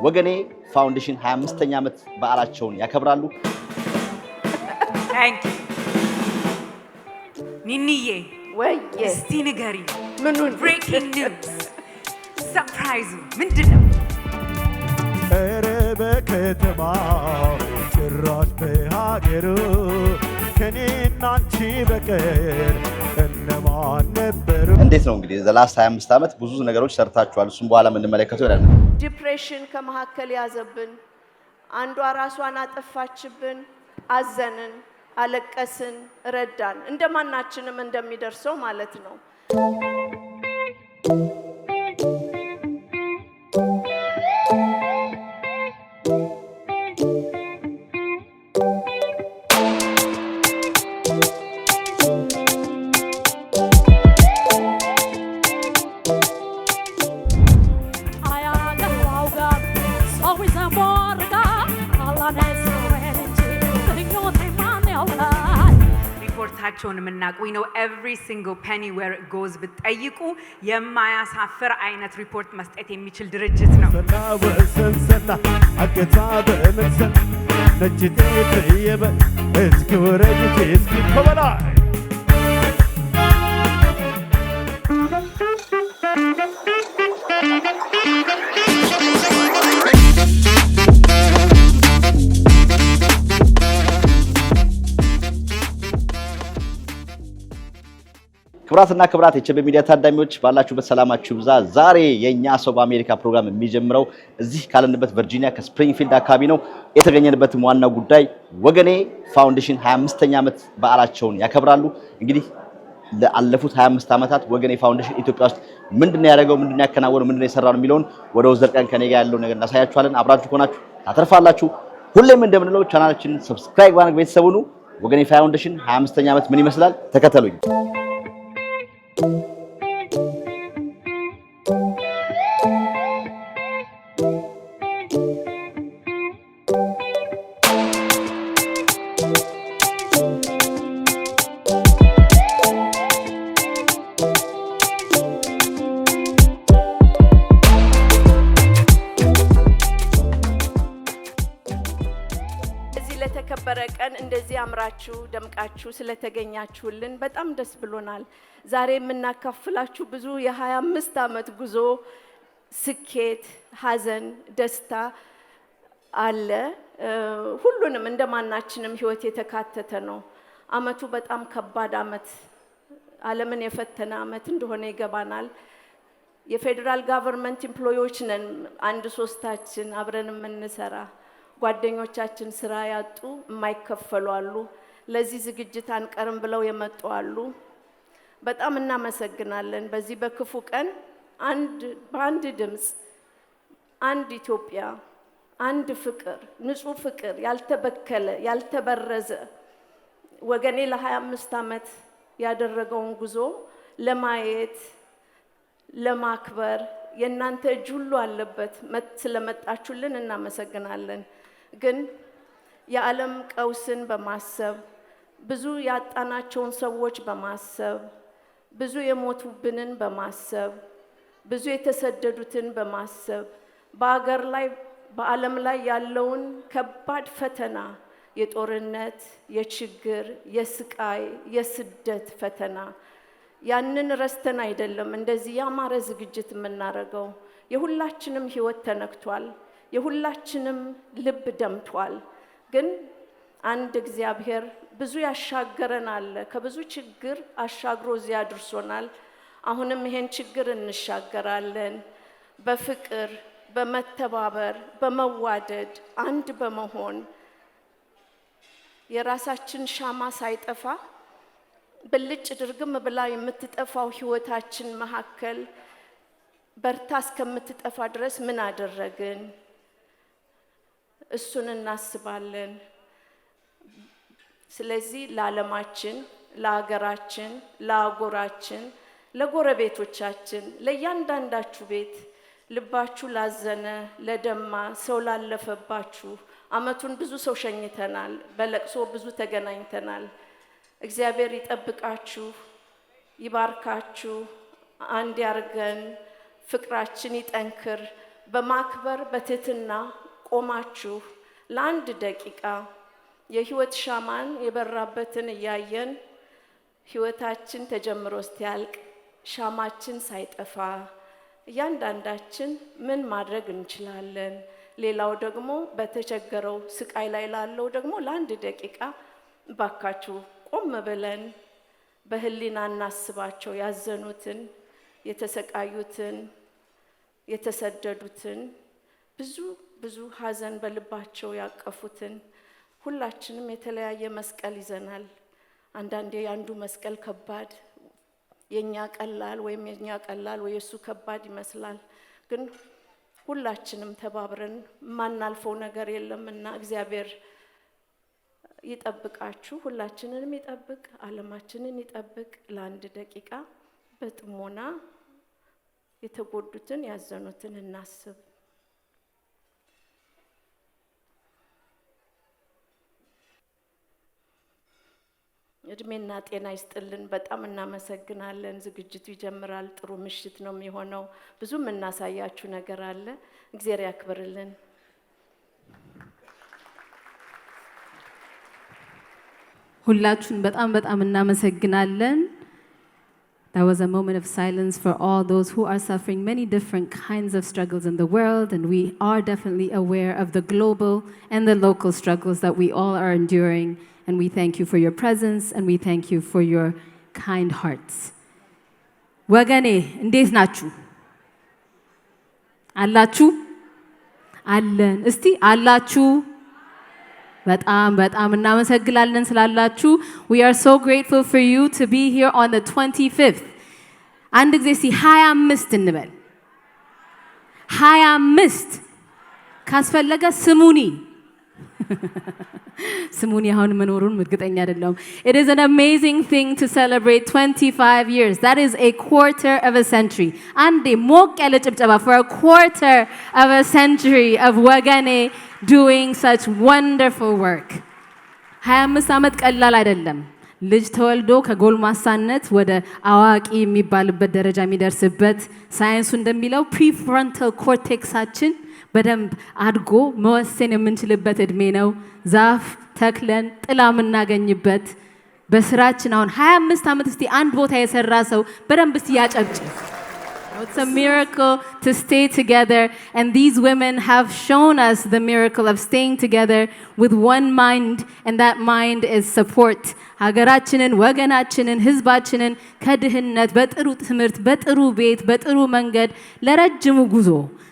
ወገኔ ፋውንዴሽን 25ኛ ዓመት በዓላቸውን ያከብራሉ። ታንክ ኒኒዬ ወይ እስቲ ንገሪ ምኑን ብሬኪንግ ኒውስ ሰርፕራይዙ ምንድነው? ኧረ በከተማ ጭራሽ በሀገሩ ከኔና አንቺ በቀር እነማን ነበሩ? እንዴት ነው እንግዲህ ዘላስት 25 ዓመት ብዙ ነገሮች ሰርታችኋል። እሱም በኋላ የምንመለከተው ይላል። ዲፕሬሽን ከመካከል ያዘብን፣ አንዷ ራሷን አጠፋችብን፣ አዘንን፣ አለቀስን፣ ረዳን። እንደማናችንም እንደሚደርሰው ማለት ነው። ሪፖርታቸውን የምናውቅ we know every single penny where it goes ብትጠይቁ የማያሳፍር አይነት ሪፖርት መስጠት የሚችል ድርጅት ነው። ወሰንሰና አገታ በመንሰን ነጭቴ ተየበ እስኪ ወረጅቴ እስኪ ከበላይ ክብራትና ክብራት የቸበ ሚዲያ ታዳሚዎች ባላችሁበት ሰላማችሁ ብዛ። ዛሬ የኛ ሰው በአሜሪካ ፕሮግራም የሚጀምረው እዚህ ካለንበት ቨርጂኒያ ከስፕሪንግፊልድ አካባቢ ነው። የተገኘንበትም ዋናው ጉዳይ ወገኔ ፋውንዴሽን 25ኛ ዓመት በዓላቸውን ያከብራሉ። እንግዲህ ለአለፉት 25 ዓመታት ወገኔ ፋውንዴሽን ኢትዮጵያ ውስጥ ምንድነው ያደረገው፣ ምንድነው ያከናወነው፣ ምንድነው የሰራው የሚለውን ወደ ውስጥ ዘርቀን ከኔ ጋር ያለው ነገር እናሳያችኋለን። አብራችሁ ከሆናችሁ ታተርፋላችሁ። ሁሌም እንደምንለው ቻናላችንን ሰብስክራይብ ማድረግ ቤተሰብ ሁኑ። ወገኔ ፋውንዴሽን 25ኛ ዓመት ምን ይመስላል ተከተሉኝ። ለተከበረ ቀን እንደዚህ አምራችሁ ደምቃችሁ ስለተገኛችሁልን በጣም ደስ ብሎናል። ዛሬ የምናካፍላችሁ ብዙ የ25 ዓመት ጉዞ ስኬት፣ ሀዘን፣ ደስታ አለ። ሁሉንም እንደማናችንም ህይወት የተካተተ ነው። አመቱ በጣም ከባድ አመት፣ ዓለምን የፈተነ አመት እንደሆነ ይገባናል። የፌደራል ጋቨርንመንት ኤምፕሎይዎች ነን አንድ ሶስታችን አብረን የምንሰራ ጓደኞቻችን ስራ ያጡ የማይከፈሉ አሉ። ለዚህ ዝግጅት አንቀርም ብለው የመጡ አሉ። በጣም እናመሰግናለን። በዚህ በክፉ ቀን በአንድ ድምጽ አንድ ኢትዮጵያ፣ አንድ ፍቅር፣ ንጹህ ፍቅር ያልተበከለ ያልተበረዘ ወገኔ ለ25 ዓመት ያደረገውን ጉዞ ለማየት ለማክበር የእናንተ እጅ ሁሉ አለበት። ስለመጣችሁልን እናመሰግናለን። ግን የዓለም ቀውስን በማሰብ ብዙ ያጣናቸውን ሰዎች በማሰብ ብዙ የሞቱብንን በማሰብ ብዙ የተሰደዱትን በማሰብ በአገር ላይ በዓለም ላይ ያለውን ከባድ ፈተና የጦርነት፣ የችግር፣ የስቃይ፣ የስደት ፈተና ያንን ረስተን አይደለም እንደዚህ ያማረ ዝግጅት የምናደርገው። የሁላችንም ህይወት ተነክቷል። የሁላችንም ልብ ደምቷል። ግን አንድ እግዚአብሔር ብዙ ያሻገረን አለ። ከብዙ ችግር አሻግሮ እዚያ አድርሶናል። አሁንም ይሄን ችግር እንሻገራለን። በፍቅር፣ በመተባበር፣ በመዋደድ አንድ በመሆን የራሳችን ሻማ ሳይጠፋ በልጭ ድርግም ብላ የምትጠፋው ህይወታችን መካከል በርታ እስከምትጠፋ ድረስ ምን አደረግን? እሱን እናስባለን። ስለዚህ ለዓለማችን፣ ለሀገራችን፣ ለአጎራችን፣ ለጎረቤቶቻችን፣ ለእያንዳንዳችሁ ቤት ልባችሁ ላዘነ፣ ለደማ፣ ሰው ላለፈባችሁ አመቱን ብዙ ሰው ሸኝተናል። በለቅሶ ብዙ ተገናኝተናል። እግዚአብሔር ይጠብቃችሁ፣ ይባርካችሁ፣ አንድ ያርገን፣ ፍቅራችን ይጠንክር፣ በማክበር በትህትና ቆማችሁ ለአንድ ደቂቃ የህይወት ሻማን የበራበትን እያየን ህይወታችን ተጀምሮ እስቲያልቅ ሻማችን ሳይጠፋ እያንዳንዳችን ምን ማድረግ እንችላለን? ሌላው ደግሞ በተቸገረው ስቃይ ላይ ላለው ደግሞ ለአንድ ደቂቃ ባካችሁ ቆም ብለን በህሊና እናስባቸው። ያዘኑትን፣ የተሰቃዩትን፣ የተሰደዱትን ብዙ ሀዘን በልባቸው ያቀፉትን ሁላችንም የተለያየ መስቀል ይዘናል። አንዳንዴ አንዱ መስቀል ከባድ የኛ ቀላል ወይም የኛ ቀላል ወይ እሱ ከባድ ይመስላል። ግን ሁላችንም ተባብረን ማናልፈው ነገር የለምና እግዚአብሔር ይጠብቃችሁ፣ ሁላችንንም ይጠብቅ፣ ዓለማችንን ይጠብቅ። ለአንድ ደቂቃ በጥሞና የተጎዱትን ያዘኑትን እናስብ። እድሜና ጤና ይስጥልን። በጣም እናመሰግናለን። ዝግጅቱ ይጀምራል። ጥሩ ምሽት ነው የሚሆነው። ብዙ እናሳያችሁ ነገር አለ። እግዚአብሔር ያክብርልን። ሁላችሁን በጣም እናመሰግናለን። That was a moment of silence for all those who are suffering many different kinds of struggles in the world, and we are definitely aware of the global and the local struggles that we all are enduring, and we thank you for your presence and we thank you for your kind hearts. ወገኔ እንዴት ናችሁ? አላችሁ? አለን። እስቲ አላችሁ? በጣም እናመሰግናለን ስላላችሁ። We are so grateful for you to be here on the 25th. አንድ ጊዜ እስቲ 25 እንበል። 25 ካስፈለገ ስሙኒ አሁን መኖሩን እርግጠኛ አይደለም። It is an amazing thing to celebrate 25 years. That is a quarter of a century. አንዴ ሞቅ ያለ ጭብጨባ for a quarter of a century of ወገኔ doing such wonderful work. 25 ዓመት ቀላል አይደለም። ልጅ ተወልዶ ከጎልማሳነት ወደ አዋቂ የሚባልበት ደረጃ የሚደርስበት ሳይንሱ እንደሚለው ፕሪፍሮንታል ኮርቴክሳችን በደንብ አድጎ መወሰን የምንችልበት እድሜ ነው። ዛፍ ተክለን ጥላ የምናገኝበት በስራችን አሁን 25 ዓመት እስቲ አንድ ቦታ የሰራ ሰው በደንብ እስቲ ያጨብጭብ። It's a miracle to stay together, and these women have shown us the miracle of staying together with one mind, and that mind is support. ሀገራችንን፣ ወገናችንን፣ ህዝባችንን ከድህነት በጥሩ ትምህርት፣ በጥሩ ቤት፣ በጥሩ መንገድ ለረጅሙ ጉዞ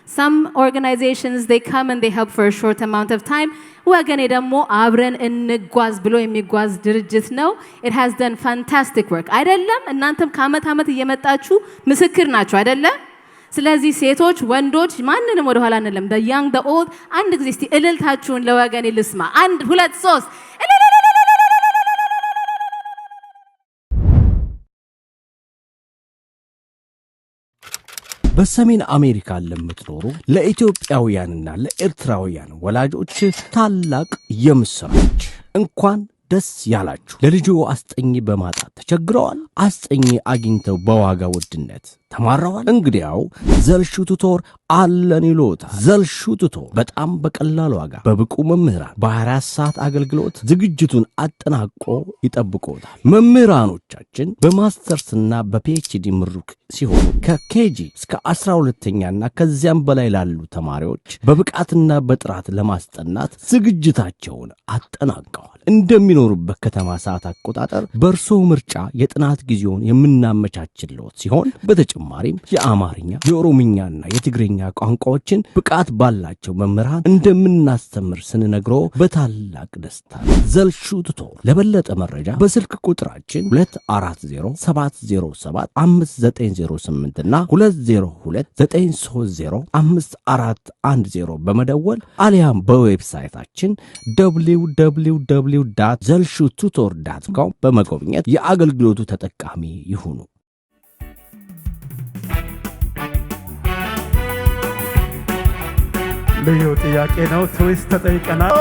Some organizations, they come and they help for a short amount of time. ወገኔ ደግሞ አብረን እንጓዝ ብሎ የሚጓዝ ድርጅት ነው። It has done fantastic work. አይደለም? እናንተም ከአመት ዓመት እየመጣችሁ ምስክር ናችሁ አይደለም? ስለዚህ ሴቶች፣ ወንዶች ማንንም ወደ ኋላ አንለም። the young, the old አንድ ጊዜ እስቲ እልልታችሁን ለወገኔ ልስማ። 1 2 3 በሰሜን አሜሪካ ለምትኖሩ ለኢትዮጵያውያንና ለኤርትራውያን ወላጆች ታላቅ የምስራች እንኳን ደስ ያላችሁ። ለልጆ አስጠኝ በማጣት ተቸግረዋል? አስጠኝ አግኝተው በዋጋ ውድነት ተማረዋል? እንግዲያው ዘልሹ ቱቶር አለን ይሎታል። ዘልሹ ቱቶር በጣም በቀላል ዋጋ በብቁ መምህራን በ24 ሰዓት አገልግሎት ዝግጅቱን አጠናቆ ይጠብቆታል። መምህራኖቻችን በማስተርስና በፒኤችዲ ምሩቅ ሲሆኑ ከኬጂ እስከ 12ኛና ከዚያም በላይ ላሉ ተማሪዎች በብቃትና በጥራት ለማስጠናት ዝግጅታቸውን አጠናቀዋል። እንደሚኖሩበት ከተማ ሰዓት አቆጣጠር በእርሶ ምርጫ የጥናት ጊዜውን የምናመቻችልዎት ሲሆን በተጨማሪም የአማርኛ፣ የኦሮምኛና የትግርኛ ቋንቋዎችን ብቃት ባላቸው መምህራን እንደምናስተምር ስንነግሮ በታላቅ ደስታ ዘልሹ ቱቶር። ለበለጠ መረጃ በስልክ ቁጥራችን 2407507598 እና 2029305410 በመደወል አሊያም በዌብሳይታችን www.zelshututor.com በመጎብኘት የአገልግሎቱ ተጠቃሚ ይሁኑ። ልዩ ጥያቄ ነው። ትዊስት ተጠይቀናል።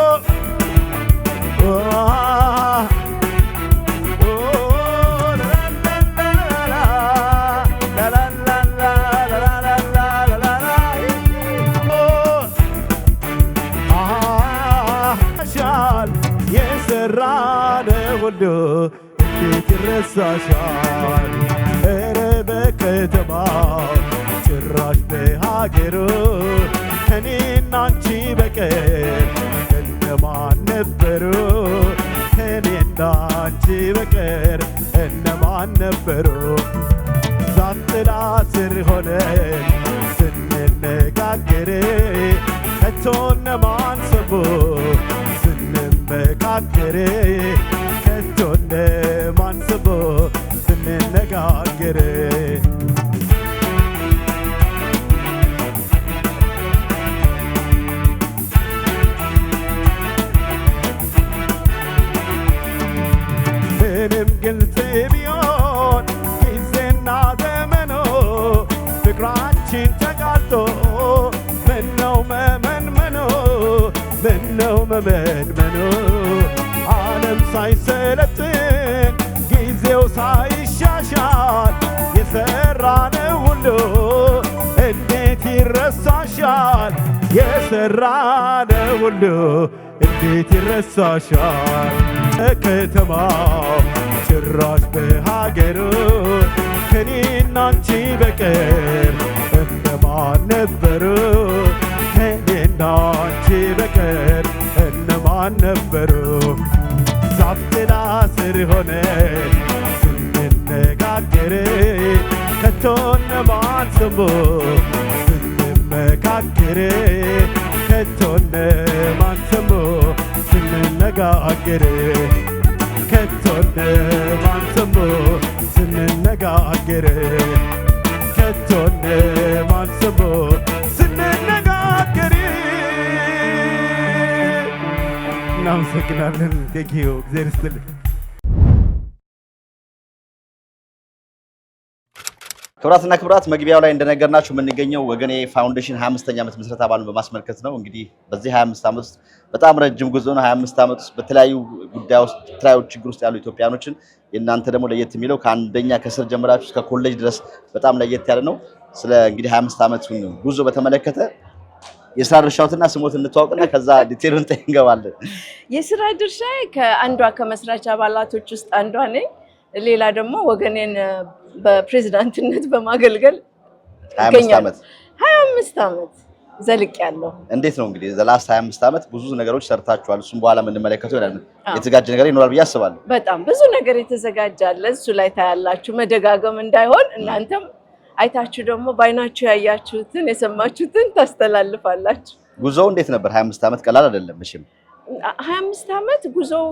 እንዴት ይረሳሻል ኧረ በከተማው ጭራሽ በሀገሩ ከኔና አንቺ በቀር እነማን ነበሩ ከኔና አንቺ በቀር እነማን ነበሩ ዛፍ ጥላ ስር ሆነን ስንነጋገር ከቶ እነማን ሰሙ ስንመካከር ከቶ እነማን ሰሙ ስንነጋገር ምንም ግልጽ ቢሆን ጊዜና ዘመኑ ፍቅራችን ተጋልጦ ምነው መመንመኑ ምነው መመንመኑ ዓለም ሳይሰለጥን ጊዜው ሳይሻሻል የሰራነው ሁሉ እንዴት ይረሳሻል የሰራነው ሁሉ እንዴት ይረሳሻል ከተማው ጭራሽ በሀገሩ ከኔና አንቺ በቀር እነማን ነበሩ ከኔና አንቺ በቀር እነማን ነበሩ ዛፍ ጥላ ስር ሆነን ስንነጋገር ከቶ እነማን ሰሙ ስንመካከር ከቶ እነማን ሰሙ ስንነጋገር ከቶ እነማን ሰሙ ስንነጋገር ከቶ እነማን ሰሙ ስንነጋገር እናመሰግናለን ቴንኪዩ እግዚአብሔር ይስጥልኝ ክብራትና ክብራት መግቢያው ላይ እንደነገርናችሁ የምንገኘው ወገኔ ፋውንዴሽን 25ኛ ዓመት ምስረታ በዓሉን በማስመልከት ነው። እንግዲህ በዚህ 25 ዓመት ውስጥ በጣም ረጅም ጉዞ ነው። 25 ዓመት ውስጥ በተለያዩ ጉዳዮች የተለያዩ ችግር ውስጥ ያሉ ኢትዮጵያኖችን የእናንተ ደግሞ ለየት የሚለው ከአንደኛ ከስር ጀምራችሁ እስከ ኮሌጅ ድረስ በጣም ለየት ያለ ነው። ስለ እንግዲህ 25 ዓመቱን ጉዞ በተመለከተ የስራ ድርሻውትና ስሞት እንተዋወቅና ከዛ ዲቴሉን እንገባለን። የስራ ድርሻዬ ከአንዷ ከመስራች አባላቶች ውስጥ አንዷ ነኝ። ሌላ ደግሞ ወገኔን በፕሬዝዳንትነት በማገልገል 25 ዓመት ዘልቄያለሁ። እንዴት ነው እንግዲህ ዘላስ 25 ዓመት ብዙ ነገሮች ሰርታችኋል። እሱም በኋላ የምንመለከተው ይላል የተዘጋጀ ነገር ይኖራል ብዬ አስባለሁ። በጣም ብዙ ነገር የተዘጋጀ አለ። እሱ ላይ ታያላችሁ። መደጋገም እንዳይሆን እናንተም አይታችሁ ደግሞ ባይናችሁ ያያችሁትን የሰማችሁትን ታስተላልፋላችሁ። ጉዞው እንዴት ነበር? 25 ዓመት ቀላል አይደለም። እሺ 25 ዓመት ጉዞው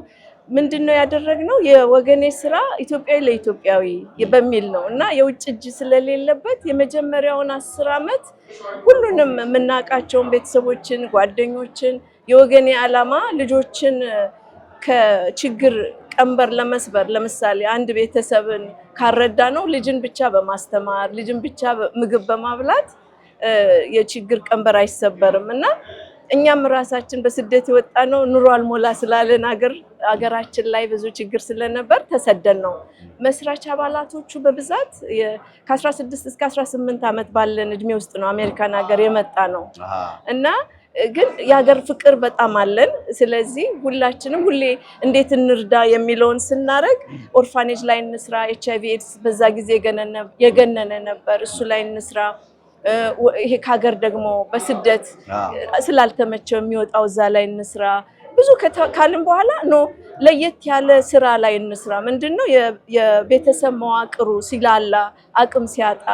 ምንድነው ያደረግነው? የወገኔ ስራ ኢትዮጵያዊ ለኢትዮጵያዊ በሚል ነው እና የውጭ እጅ ስለሌለበት የመጀመሪያውን 10 ዓመት ሁሉንም የምናውቃቸውን ቤተሰቦችን፣ ጓደኞችን የወገኔ ዓላማ ልጆችን ከችግር ቀንበር ለመስበር ለምሳሌ አንድ ቤተሰብን ካረዳ ነው ልጅን ብቻ በማስተማር ልጅን ብቻ ምግብ በማብላት የችግር ቀንበር አይሰበርም እና እኛም ራሳችን በስደት የወጣ ነው ኑሮ አልሞላ ስላለን አገራችን ላይ ብዙ ችግር ስለነበር ተሰደን ነው። መስራች አባላቶቹ በብዛት ከ16 እስከ 18 ዓመት ባለን እድሜ ውስጥ ነው አሜሪካን ሀገር የመጣ ነው እና ግን የሀገር ፍቅር በጣም አለን። ስለዚህ ሁላችንም ሁሌ እንዴት እንርዳ የሚለውን ስናረግ ኦርፋኔጅ ላይ እንስራ፣ HIV ኤድስ በዛ ጊዜ የገነነ ነበር፣ እሱ ላይ እንስራ። ይሄ ከሀገር ደግሞ በስደት ስላልተመቸው የሚወጣው እዛ ላይ እንስራ። ብዙ ካልን በኋላ ነው ለየት ያለ ስራ ላይ እንስራ። ምንድነው የቤተሰብ መዋቅሩ ሲላላ፣ አቅም ሲያጣ፣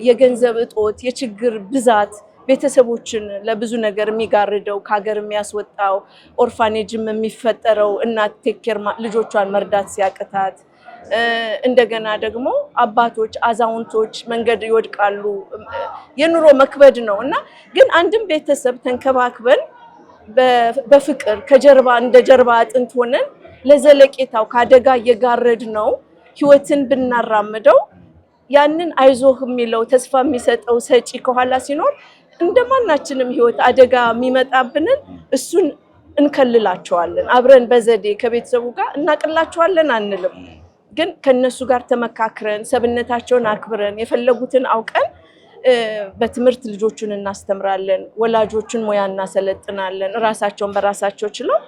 የገንዘብ እጦት፣ የችግር ብዛት ቤተሰቦችን ለብዙ ነገር የሚጋርደው ከሀገር የሚያስወጣው ኦርፋኔጅም የሚፈጠረው እናት ቴኬር ልጆቿን መርዳት ሲያቅታት እንደገና ደግሞ አባቶች አዛውንቶች መንገድ ይወድቃሉ። የኑሮ መክበድ ነው እና ግን አንድም ቤተሰብ ተንከባክበን በፍቅር ከጀርባ እንደ ጀርባ አጥንት ሆነን ለዘለቄታው ካደጋ እየጋረድ ነው ህይወትን ብናራምደው ያንን አይዞህ የሚለው ተስፋ የሚሰጠው ሰጪ ከኋላ ሲኖር እንደማናችንም ህይወት አደጋ የሚመጣብንን እሱን እንከልላቸዋለን። አብረን በዘዴ ከቤተሰቡ ጋር እናቅላቸዋለን አንልም። ግን ከነሱ ጋር ተመካክረን ሰብነታቸውን አክብረን የፈለጉትን አውቀን በትምህርት ልጆቹን እናስተምራለን። ወላጆቹን ሙያ እናሰለጥናለን። ራሳቸውን በራሳቸው ችለው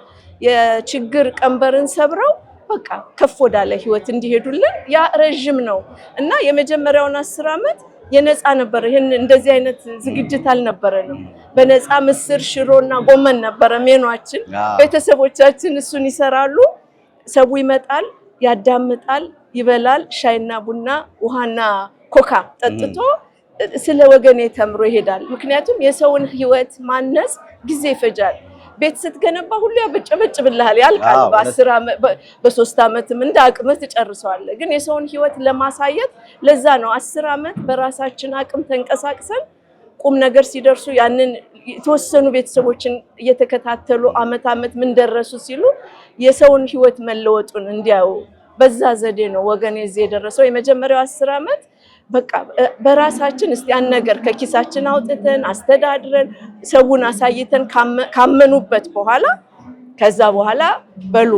የችግር ቀንበርን ሰብረው በቃ ከፍ ወዳለ ህይወት እንዲሄዱልን ያ ረጅም ነው እና የመጀመሪያውን 10 ዓመት የነፃ ነበር። ይሄን እንደዚህ አይነት ዝግጅት አልነበረንም። በነፃ ምስር ሽሮና ጎመን ነበር ሜኗችን። ቤተሰቦቻችን እሱን ይሰራሉ። ሰው ይመጣል፣ ያዳምጣል፣ ይበላል፣ ሻይና ቡና ውሃና ኮካ ጠጥቶ ስለ ወገኔ ተምሮ ይሄዳል። ምክንያቱም የሰውን ህይወት ማነጽ ጊዜ ይፈጃል። ቤት ስትገነባ ሁሉ ያበጨበጭብልሃል ያልቃል። በ10 ዓመት በ3 ዓመትም እንደ አቅምህ ትጨርሰዋለህ። ግን የሰውን ህይወት ለማሳየት ለዛ ነው 10 ዓመት በራሳችን አቅም ተንቀሳቅሰን ቁም ነገር ሲደርሱ ያንን የተወሰኑ ቤተሰቦችን እየተከታተሉ አመት ምን ደረሱ ሲሉ የሰውን ህይወት መለወጡን እንዲያው በዛ ዘዴ ነው ወገኔ እዚህ የደረሰው። የመጀመሪያው 10 ዓመት በቃ በራሳችን እስቲ ያን ነገር ከኪሳችን አውጥተን አስተዳድረን ሰውን አሳይተን ካመኑበት በኋላ ከዛ በኋላ በሉ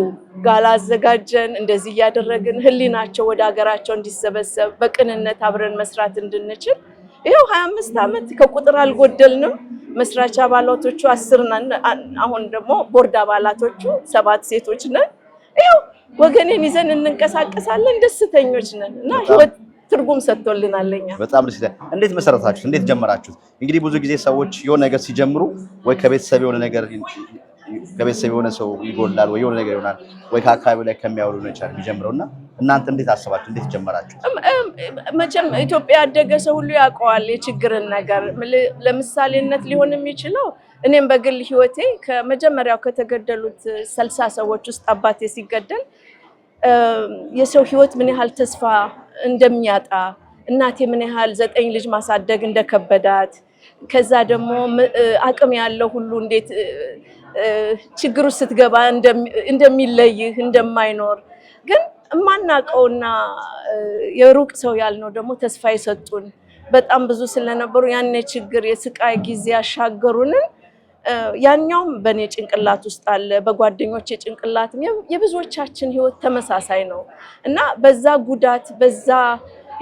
ጋላ አዘጋጀን እንደዚህ ያደረግን ህሊናቸው ወደ ሀገራቸው እንዲሰበሰብ በቅንነት አብረን መስራት እንድንችል ይሄው 25 ዓመት ከቁጥር አልጎደልንም። መስራች አባላቶቹ 10 ነን። አሁን ደግሞ ቦርድ አባላቶቹ 7 ሴቶች ነን። ይሄው ወገኔን ይዘን እንንቀሳቀሳለን። ደስተኞች ነን እና ህይወት ትርጉም ሰጥቶልናለኛ። በጣም ደስ ይላል። እንዴት መሰረታችሁት? እንዴት ጀመራችሁት? እንግዲህ ብዙ ጊዜ ሰዎች የሆነ ነገር ሲጀምሩ ወይ ከቤተሰብ የሆነ ነገር ከቤተሰብ የሆነ ሰው ይጎላል ወይ የሆነ ነገር ይሆናል ወይ ከአካባቢው ላይ ከሚያውሉ ነው ይችላል የሚጀምረውና እናንተ እንዴት አሰባችሁ? እንዴት ጀመራችሁ? መቼም ኢትዮጵያ ያደገ ሰው ሁሉ ያውቀዋል የችግርን ነገር። ለምሳሌነት ሊሆን የሚችለው እኔም በግል ህይወቴ ከመጀመሪያው ከተገደሉት 60 ሰዎች ውስጥ አባቴ ሲገደል የሰው ህይወት ምን ያህል ተስፋ እንደሚያጣ እናቴ ምን ያህል 9 ልጅ ማሳደግ እንደከበዳት ከዛ ደግሞ አቅም ያለው ሁሉ እንዴት ችግሩ ስትገባ እንደሚለይህ እንደማይኖር ግን ማናቀውና የሩቅ ሰው ያልነው ደግሞ ተስፋ ይሰጡን በጣም ብዙ ስለነበሩ ያኔ ችግር የስቃይ ጊዜ ያሻገሩን ያኛውም በኔ ጭንቅላት ውስጥ አለ በጓደኞቼ ጭንቅላትም የብዙዎቻችን ህይወት ተመሳሳይ ነው እና በዛ ጉዳት በዛ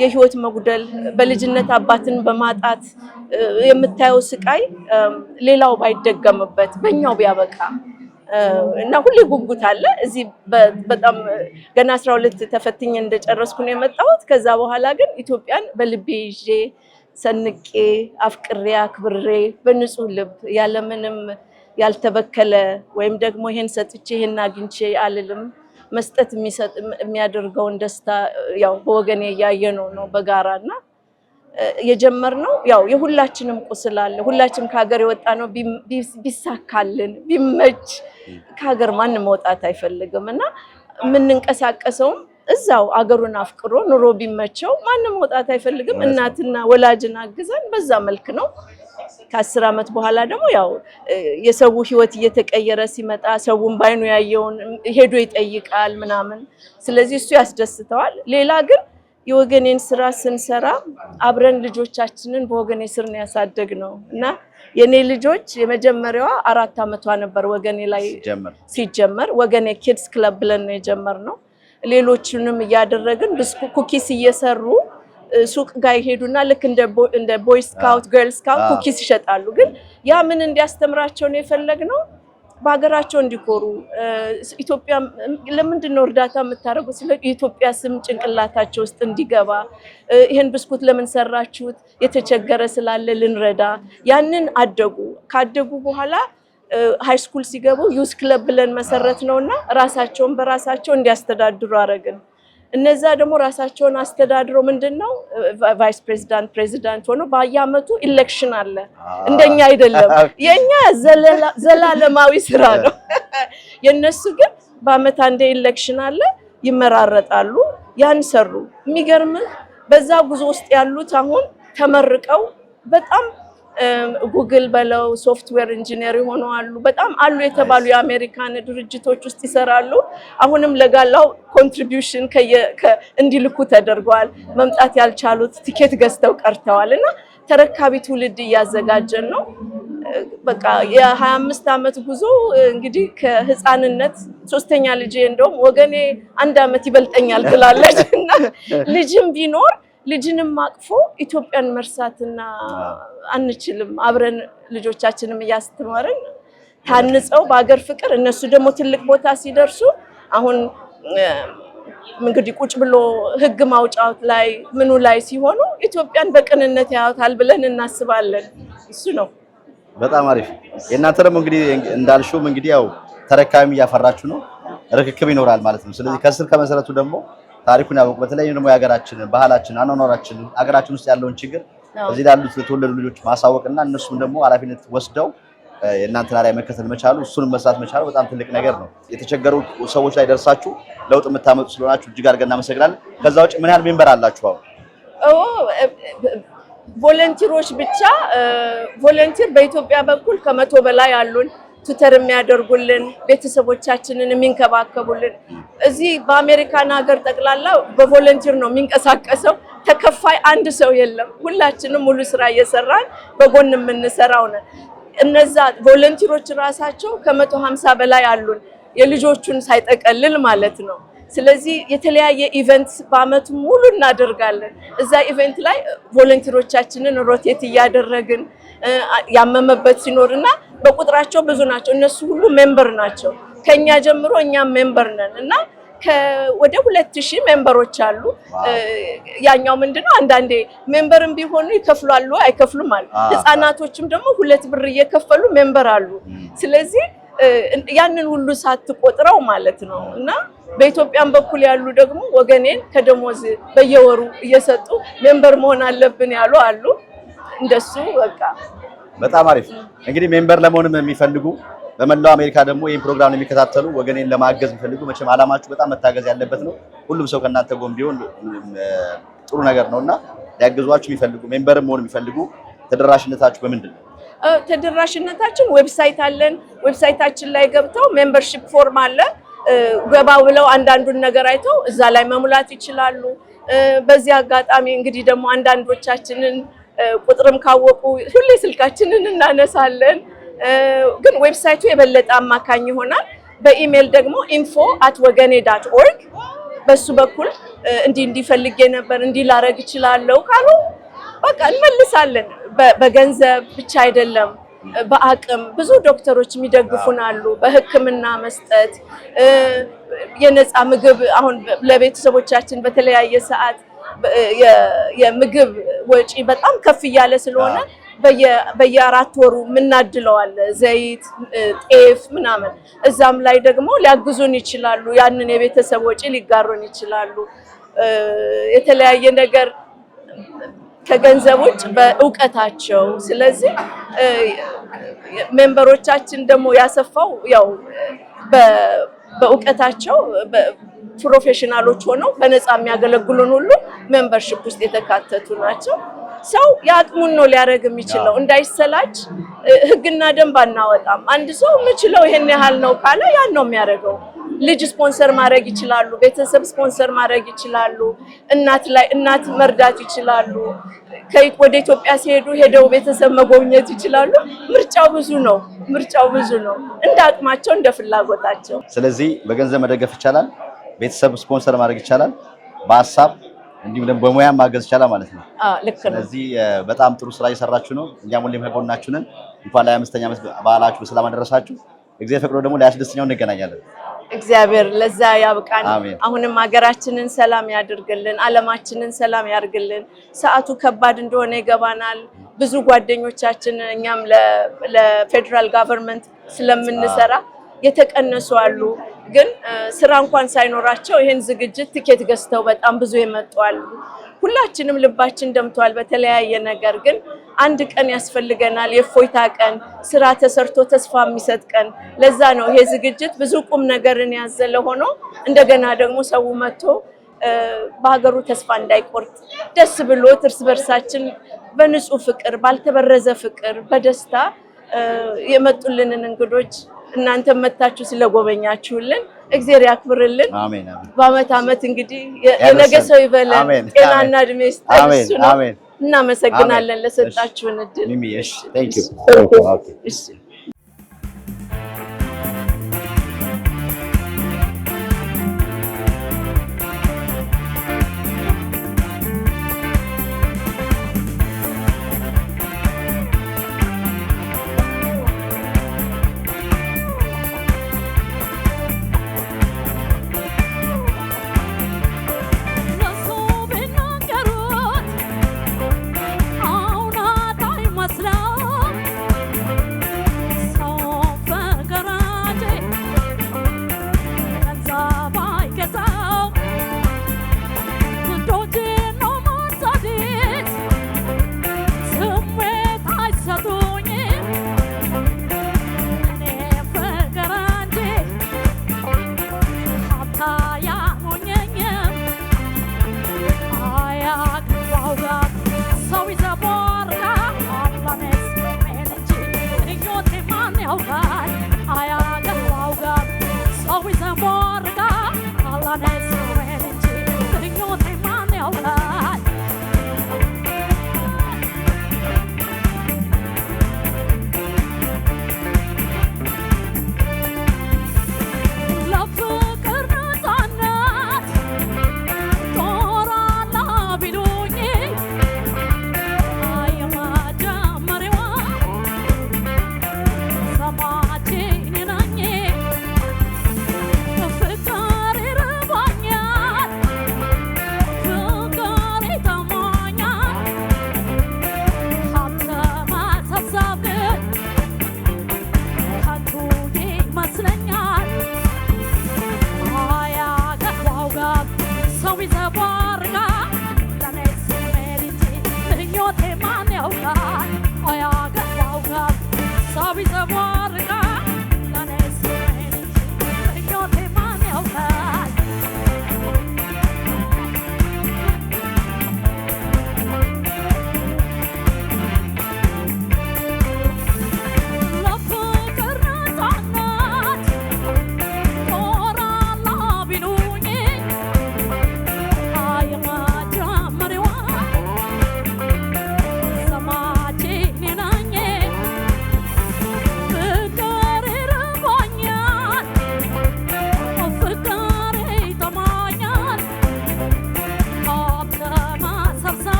የህይወት መጉደል በልጅነት አባትን በማጣት የምታየው ስቃይ ሌላው ባይደገምበት በእኛው ቢያበቃ እና ሁሌ ጉጉት አለ። እዚህ በጣም ገና 12 ተፈትኜ እንደጨረስኩ ነው የመጣሁት። ከዛ በኋላ ግን ኢትዮጵያን በልቤ ይዤ ሰንቄ አፍቅሬ አክብሬ በንጹህ ልብ ያለምንም ያልተበከለ ወይም ደግሞ ይሄን ሰጥቼ ይሄን አግኝቼ አልልም መስጠት የሚያደርገውን ደስታ ያው በወገኔ ያየነው ነው በጋራና የጀመርነው ያው የሁላችንም ቁስል አለ። ሁላችንም ከሀገር የወጣ ነው ቢሳካልን ቢመች ከሀገር ማን መውጣት አይፈልግምና የምንንቀሳቀሰውም እዛው አገሩን አፍቅሮ ኑሮ ቢመቸው ማንም መውጣት አይፈልግም። እናትና ወላጅን አግዘን በዛ መልክ ነው። ከ10 ዓመት በኋላ ደግሞ ያው የሰው ህይወት እየተቀየረ ሲመጣ ሰውን ባይኑ ያየውን ሄዶ ይጠይቃል ምናምን። ስለዚህ እሱ ያስደስተዋል። ሌላ ግን የወገኔን ስራ ስንሰራ አብረን ልጆቻችንን በወገኔ ስር ነው ያሳደግነው እና የኔ ልጆች የመጀመሪያዋ 4 ዓመቷ ነበር ወገኔ ላይ ሲጀመር ወገኔ ኪድስ ክለብ ብለን ነው የጀመርነው። ሌሎችንም እያደረግን ኩኪስ እየሰሩ ሱቅ ጋር ይሄዱና ልክ እንደ ቦይ ስካውት ገርል ስካውት ኩኪስ ይሸጣሉ። ግን ያ ምን እንዲያስተምራቸው ነው የፈለግነው በሀገራቸው እንዲኮሩ ኢትዮጵያ ለምንድን ነው እርዳታ የምታደርጉት ስለ ኢትዮጵያ ስም ጭንቅላታቸው ውስጥ እንዲገባ ይሄን ብስኩት ለምን ሰራችሁት የተቸገረ ስላለ ልንረዳ ያንን አደጉ። ካደጉ በኋላ ሃይ ስኩል ሲገቡ ዩዝ ክለብ ብለን መሰረት ነውና ራሳቸውን በራሳቸው እንዲያስተዳድሩ አረግን። እነዛ ደግሞ ራሳቸውን አስተዳድሮ ምንድነው ቫይስ ፕሬዚዳንት ሆኖ በየአመቱ ኢሌክሽን አለ። እንደኛ አይደለም። የኛ ዘላለማዊ ስራ ነው። የነሱ ግን በአመት አንዴ ኢሌክሽን አለ፣ ይመራረጣሉ። ያን ሰሩ። የሚገርምህ በዛ ጉዞ ውስጥ ያሉት አሁን ተመርቀው በጣም ጉግል በለው ሶፍትዌር ኢንጂነር ሆኖ አሉ። በጣም አሉ የተባሉ የአሜሪካን ድርጅቶች ውስጥ ይሰራሉ። አሁንም ለጋላው ኮንትሪቢዩሽን እንዲልኩ ተደርጓል። መምጣት ያልቻሉት ቲኬት ገዝተው ቀርተዋልና ተረካቢ ትውልድ እያዘጋጀን ነው። በቃ የ25 ዓመት ጉዞ እንግዲህ ከህፃንነት 3ኛ ልጅ እንደውም ወገኔ 1 ዓመት ይበልጠኛል ትላለች እና ልጅም ቢኖር ልጅንም አቅፎ ኢትዮጵያን መርሳትና አንችልም። አብረን ልጆቻችንም እያስተማርን ታንጸው በአገር ፍቅር እነሱ ደግሞ ትልቅ ቦታ ሲደርሱ አሁን እንግዲህ ቁጭ ብሎ ህግ ማውጫው ላይ ምኑ ላይ ሲሆኑ ኢትዮጵያን በቅንነት ያዩታል ብለን እናስባለን። እሱ ነው። በጣም አሪፍ። የእናንተ ደግሞ እንግዲህ እንዳልሽውም እንግዲህ ያው ተረካቢ እያፈራችሁ ነው፣ ርክክብ ይኖራል ማለት ነው። ስለዚህ ከስር ከመሰረቱ ደግሞ ታሪኩን ያወቁ በተለይ ደግሞ የሀገራችንን ባህላችንን አኗኗራችንን ሀገራችን ውስጥ ያለውን ችግር እዚህ ላሉት ለተወለዱ ልጆች ማሳወቅና እነሱም ደግሞ ኃላፊነት ወስደው የእናንተን ላይ መከተል መቻሉ እሱንም መስራት መቻሉ በጣም ትልቅ ነገር ነው። የተቸገሩ ሰዎች ላይ ደርሳችሁ ለውጥ የምታመጡ ስለሆናችሁ እጅግ አድርገን እናመሰግናለን። ከዛ ውጭ ምን ያህል ሜምበር አላችሁ አሁን? ቮለንቲሮች ብቻ ቮለንቲር በኢትዮጵያ በኩል ከ100 በላይ አሉን። ቱተር የሚያደርጉልን ቤተሰቦቻችንን የሚንከባከቡልን እዚህ በአሜሪካን ሀገር ጠቅላላ በቮለንቲር ነው የሚንቀሳቀሰው። ተከፋይ አንድ ሰው የለም። ሁላችንም ሙሉ ስራ እየሰራን በጎን የምንሰራው ነው። እነዛ ቮለንቲሮች ራሳቸው ከ150 በላይ አሉን የልጆቹን ሳይጠቀልል ማለት ነው። ስለዚህ የተለያየ ኢቨንት በአመቱ ሙሉ እናደርጋለን። እዛ ኢቨንት ላይ ቮለንቲሮቻችንን ሮቴት እያደረግን ያመመበት ሲኖርና በቁጥራቸው ብዙ ናቸው። እነሱ ሁሉ ሜምበር ናቸው። ከኛ ጀምሮ እኛም ሜምበር ነን እና ወደ 2000 ሜምበሮች አሉ። ያኛው ምንድነው አንዳንዴ ሜምበርም ቢሆኑ ይከፍላሉ አይከፍሉም አሉ። ህፃናቶችም ደግሞ 2 ብር እየከፈሉ ሜምበር አሉ። ስለዚህ ያንን ሁሉ ሳትቆጥረው ማለት ነው እና በኢትዮጵያም በኩል ያሉ ደግሞ ወገኔን ከደሞዝ በየወሩ እየሰጡ ሜምበር መሆን አለብን ያሉ አሉ። እንደሱ በቃ በጣም አሪፍ። እንግዲህ ሜምበር ለመሆንም የሚፈልጉ በመላው አሜሪካ ደግሞ ይሄን ፕሮግራም የሚከታተሉ ወገኔን ለማገዝ የሚፈልጉ መቼም አላማችሁ በጣም መታገዝ ያለበት ነው። ሁሉም ሰው ከእናንተ ጎን ቢሆን ጥሩ ነገር ነውና ያገዟችሁ የሚፈልጉ ሜምበር መሆን የሚፈልጉ ተደራሽነታችሁ በምንድን ነው? ተደራሽነታችን ዌብሳይት አለን። ዌብሳይታችን ላይ ገብተው ሜምበርሺፕ ፎርም አለ። ገባ ብለው አንዳንዱን ነገር አይተው እዛ ላይ መሙላት ይችላሉ። በዚህ አጋጣሚ እንግዲህ ደግሞ አንዳንዶቻችንን ቁጥርም ካወቁ ሁሌ ስልካችንን እናነሳለን። ግን ዌብሳይቱ የበለጠ አማካኝ ይሆናል። በኢሜል ደግሞ info@wagane.org በሱ በኩል እንዲፈልግ ነበር እንዲላረግ ይችላልው ካሉ በቃ እንመልሳለን። በገንዘብ ብቻ አይደለም በአቅም ብዙ ዶክተሮች የሚደግፉን አሉ። በህክምና መስጠት የነፃ ምግብ አሁን ለቤተሰቦቻችን በተለያየ ሰዓት የምግብ ወጪ በጣም ከፍ እያለ ስለሆነ በየ4 ወሩ ምናድለዋል ዘይት ጤፍ ምናምን እዛም ላይ ደግሞ ሊያግዙን ይችላሉ። ያንን የቤተሰብ ወጪ ሊጋሩን ይችላሉ። የተለያየ ነገር ከገንዘብ ውጭ በእውቀታቸው። ስለዚህ ሜምበሮቻችን ደግሞ ያሰፋው ያው በእውቀታቸው ፕሮፌሽናሎች ሆነው በነፃ የሚያገለግሉን ሁሉ ሜምበርሺፕ ውስጥ የተካተቱ ናቸው። ሰው ያቅሙን ነው ሊያደርግ የሚችለው። እንዳይሰላች ህግና ደንብ አናወጣም። አንድ ሰው የምችለው ይሄን ያህል ነው ካለ ያን ነው የሚያደርገው። ልጅ ስፖንሰር ማድረግ ይችላሉ። ቤተሰብ ስፖንሰር ማድረግ ይችላሉ። እናት መርዳት ይችላሉ። ወደ ኢትዮጵያ ሲሄዱ ሄደው ቤተሰብ መጎብኘት ይችላሉ። ምርጫው ብዙ ነው እንደ አቅማቸው እንደ ፍላጎታቸው። ስለዚህ በገንዘብ መደገፍ ይቻላል፣ ቤተሰብ ስፖንሰር ማድረግ ይቻላል፣ በሀሳብ እንዲሁም ደግሞ በሙያም ማገዝ ይቻላል ማለት ነው። ልክ ነው። ስለዚህ በጣም ጥሩ ስራ እየሰራችሁ ነው። እኛም ሁሌም ከጎናችሁ ነን። እንኳን ለ25ኛ ዓመት በዓላችሁ በሰላም አደረሳችሁ። እግዚአብሔር ፈቅዶ ደግሞ ለ26ኛው እንገናኛለን። እግዚአብሔር ለዛ ያብቃን። አሁንም ሀገራችንን ሰላም ያድርግልን፣ ዓለማችንን ሰላም ያድርግልን። ሰዓቱ ከባድ እንደሆነ ይገባናል። ብዙ ጓደኞቻችን እኛም ለፌደራል ጋቨርንመንት ስለምንሰራ የተቀነሱ አሉ። ግን ስራ እንኳን ሳይኖራቸው ይሄን ዝግጅት ትኬት ገዝተው በጣም ብዙ የመጡ አሉ። ሁላችንም ልባችን ደምቷል በተለያየ ነገር። ግን አንድ ቀን ያስፈልገናል፣ የፎይታ ቀን፣ ስራ ተሰርቶ ተስፋ የሚሰጥ ቀን። ለዛ ነው ይሄ ዝግጅት ብዙ ቁም ነገርን ያዘለ ሆኖ እንደገና ደግሞ ሰው መጥቶ በሀገሩ ተስፋ እንዳይቆርጥ ደስ ብሎት እርስ በርሳችን በንጹህ ፍቅር ባልተበረዘ ፍቅር በደስታ የመጡልንን እንግዶች እናንተ መታችሁ ስለጎበኛችሁልን እግዚአብሔር ያክብርልን። አሜን። በአመት አመት እንግዲህ የነገ ሰው ይበለን፣ ጤናና እድሜ ይስጠን። አሜን። እናመሰግናለን ለሰጣችሁን እድል። ሚሚሽ ቴንክ ዩ።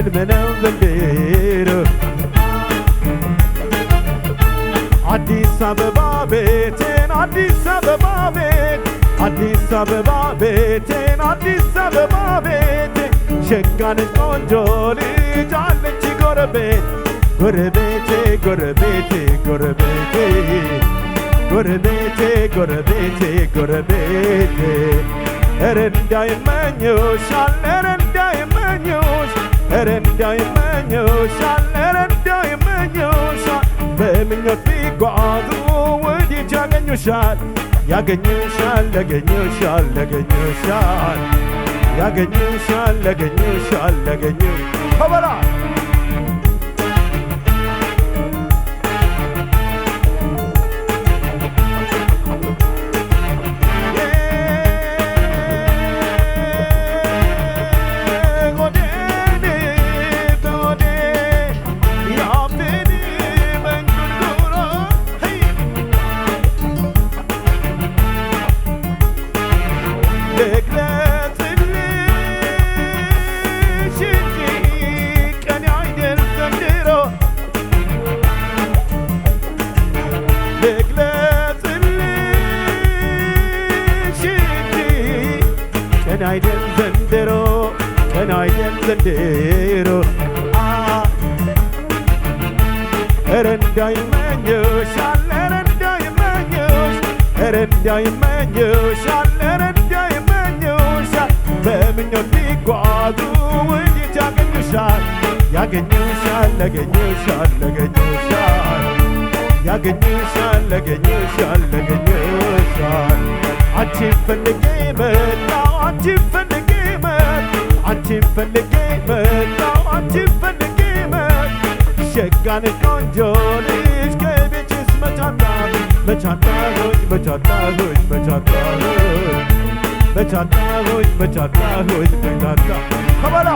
ህልም ነው ዘንድሮ አዲስ አበባ ቤቴን አዲስ አበባ ቤት አዲስ አበባ ቤቴን አዲስ አበባ ቤቴ ሸጋነች ቆንጆ ልጅ አለች ጎረቤት ጎረቤቴ ጎረቤቴ ጎረቤቴ ጎረቤቴ ጎረቤቴ ጎረቤቴ ኧረ እንዳይመኙሻል ኧረ እንዳይመኙሽ ኧረ እንዳይመኙሻል ኧረ እንዳይመኙሻል በምኞት ቢጓዙ ወዲህ ያገኙሻል ያገኙሻል ያገኙሻል ያገኙሻል ያገኙሻል ያገኙሻል ያገኙሽ ከበላ አይደል ዘንድሮ ቀን አይደል ዘንድሮ ኧረ እንዳይመኙሻል ኧረ እንዳይመኙሽ ኧረ እንዳይመኙሻል ኧረ እንዳይመኙሻል በምኞት ቢጓዙ ወዴት ያገኙሻል ያገኙሻል ያገኙሻል ያገኙሻል ያገኙሻል ያገኙሻል ያገኙሻል አንቺን ፈልጌ መጣሁ አንቺን ፈልጌ መጣሁ አንቺን ፈልጌ መጣሁ አንቺን ፈልጌ መጣሁ ሸጋነች ቆንጆ ልጅ ከቤትሽ መቻታሁኝ መቻታሁኝ መቻታሁኝ መቻታሁኝ መቻታሁኝ መቻታሁኝ መቻታ ከበላ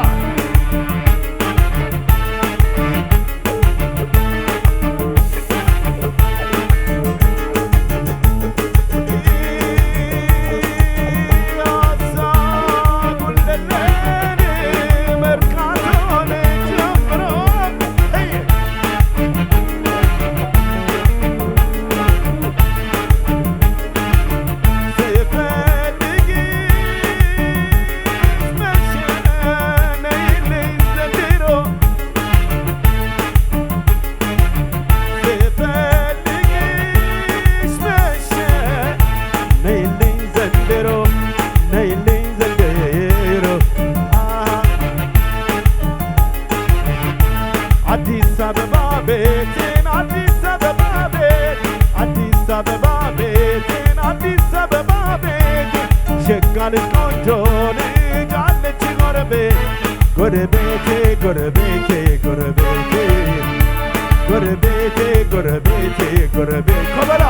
አዲስ አበባ ቤቴን አዲስ አበባ ቤት አዲስ አበባ ቤቴን አዲስ አበባ ቤት ሸጋነች ቆንጆ ልጅ አለች ጎረቤት ጎረቤቴ ጎረቤቴ ጎረቤቴ ጎረቤቴ ጎረቤቴ ጎረቤት ከበላ